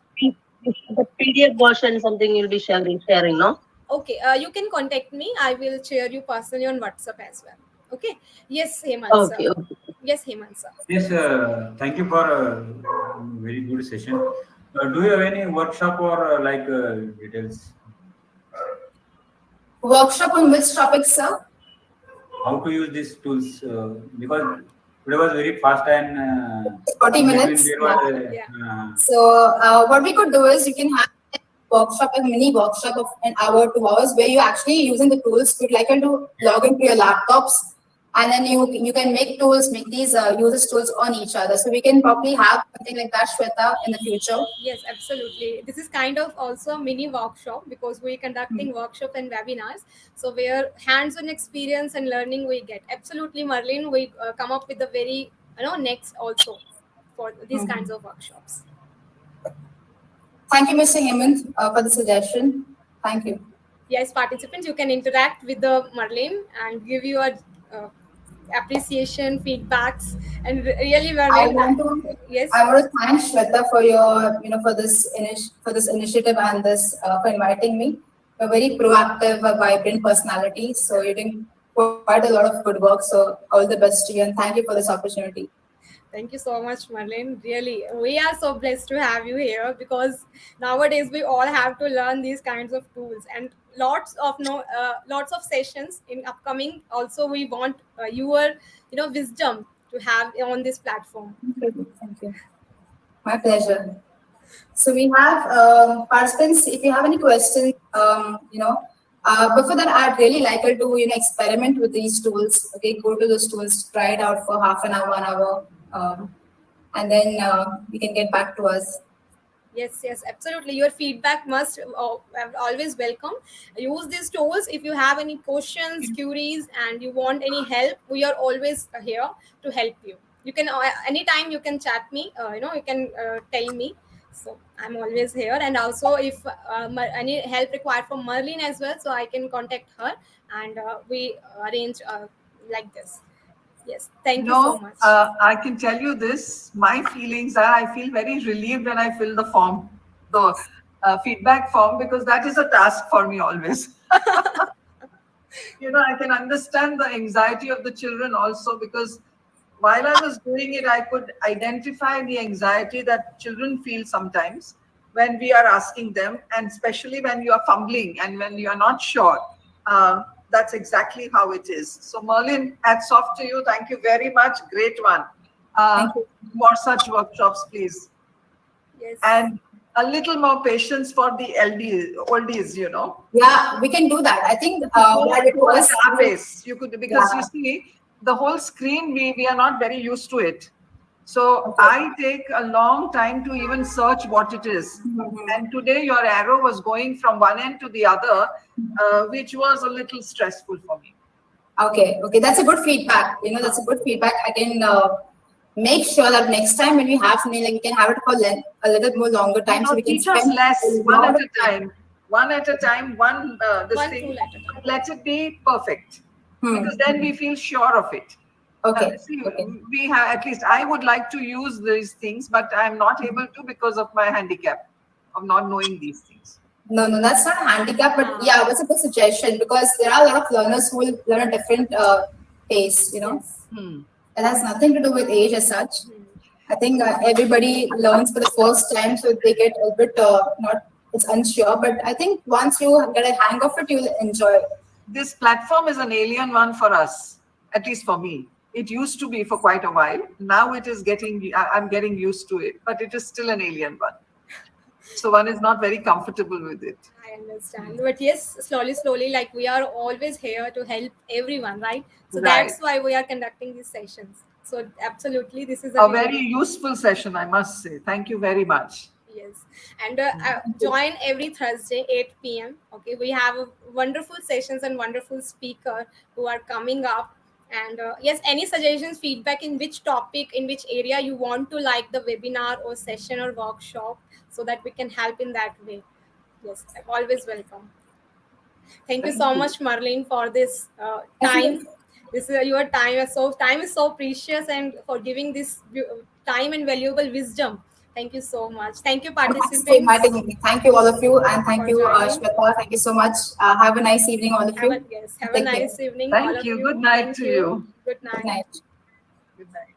The PDF version, something you'll be sharing, no? Okay, you can contact me. I will share you personally on WhatsApp as well. Okay. Yes, Hemant Okay. sir. Yes, Hemant sir. Yes, thank you for a very good session. Do you have any workshop or details? Workshop on which topic, sir? How to use these tools? Because today was very fast and 40 minutes. So what we could do is you can have a mini workshop of an hour, 2 hours, where you're actually using the tools. You'd like to log into your laptops, and then you can make these users tools on each other. So we can probably have something like that, Shweta, in the future. Yes, absolutely. This is kind of also a mini workshop, because we're conducting workshop and webinars. So where hands-on experience and learning we get. Absolutely, Merlyn, we come up with the very next also for these kinds of workshops. Thank you, Mr. Hemant, for the suggestion. Thank you. Yes, participants, you can interact with the Merlyn and give your appreciation, feedbacks, and really, I Merlyn. want to Yes. I want to thank Shweta for your for this initiative and this for inviting me. You're a very proactive, vibrant personality. So you're doing quite a lot of good work. So all the best to you, and thank you for this opportunity. Thank you so much, Merlyn. Really, we are so blessed to have you here because nowadays we all have to learn these kinds of tools and lots of sessions in upcoming. Also, we want your wisdom to have on this platform. Thank you. My pleasure. So we have participants. If you have any questions, before that, I'd really like you to experiment with these tools. Okay, go to those tools, try it out for half an hour, 1 hour, and then you can get back to us. Yes, yes, absolutely. Your feedback must always welcome. Use these tools if you have any questions, queries, and you want any help. We are always here to help you. You can anytime you can chat me. You can tell me. So I'm always here. And also, if any help required from Merlyn as well, so I can contact her, and we arrange like this. Yes, thank you so much. I can tell you this. My feelings are I feel very relieved when I fill the form, the feedback form, because that is a task for me always. I can understand the anxiety of the children also, because while I was doing it, I could identify the anxiety that children feel sometimes when we are asking them, and especially when you are fumbling and when you are not sure. That's exactly how it is. So Merlyn, hats off to you. Thank you very much. Great one. More such workshops, please. Yes. And a little more patience for the oldies, Yeah, we can do that. I think you could, because you see, the whole screen, we are not very used to it. So I take a long time to even search what it is. And today your arrow was going from one end to the other, which was a little stressful for me. Okay, that's a good feedback. That's a good feedback. I can make sure that next time when we have something, like we can have it for a little more longer time, so we can teach us spend less, one at a time. One thing. tool at a time. Let it be perfect, because then we feel sure of it. Okay. We have, at least I would like to use these things, but I'm not able to because of my handicap of not knowing these things. No, that's not a handicap, but yeah, that's a good suggestion, because there are a lot of learners who will learn a different pace. Yes. It has nothing to do with age as such. I think everybody learns for the first time, so they get a bit it's unsure. But I think once you get a hang of it, you'll enjoy it. This platform is an alien one for us, at least for me. It used to be for quite a while. Now it is I'm getting used to it, but it is still an alien one. So one is not very comfortable with it. I understand. But yes, slowly, like we are always here to help everyone, right? So that's why we are conducting these sessions. So absolutely, this is a very useful session, I must say. Thank you very much. Yes. And join every Thursday, 8 p.m. Okay, we have wonderful sessions and wonderful speaker who are coming up. And yes, any suggestions, feedback in which topic, in which area you want to like the webinar or session or workshop, so that we can help in that way. Yes, I'm always welcome. Thank you so much, Merlyn, for this time. This is your time. So time is so precious, and for giving this time and valuable wisdom. Thank you so much. Thank you, participants. Thank you, all of you, and thank you, Shweta. Thank you so much. Have a nice evening, all of you. Have a nice evening. Thank you. Good night to you. Good night. Good night. Good night.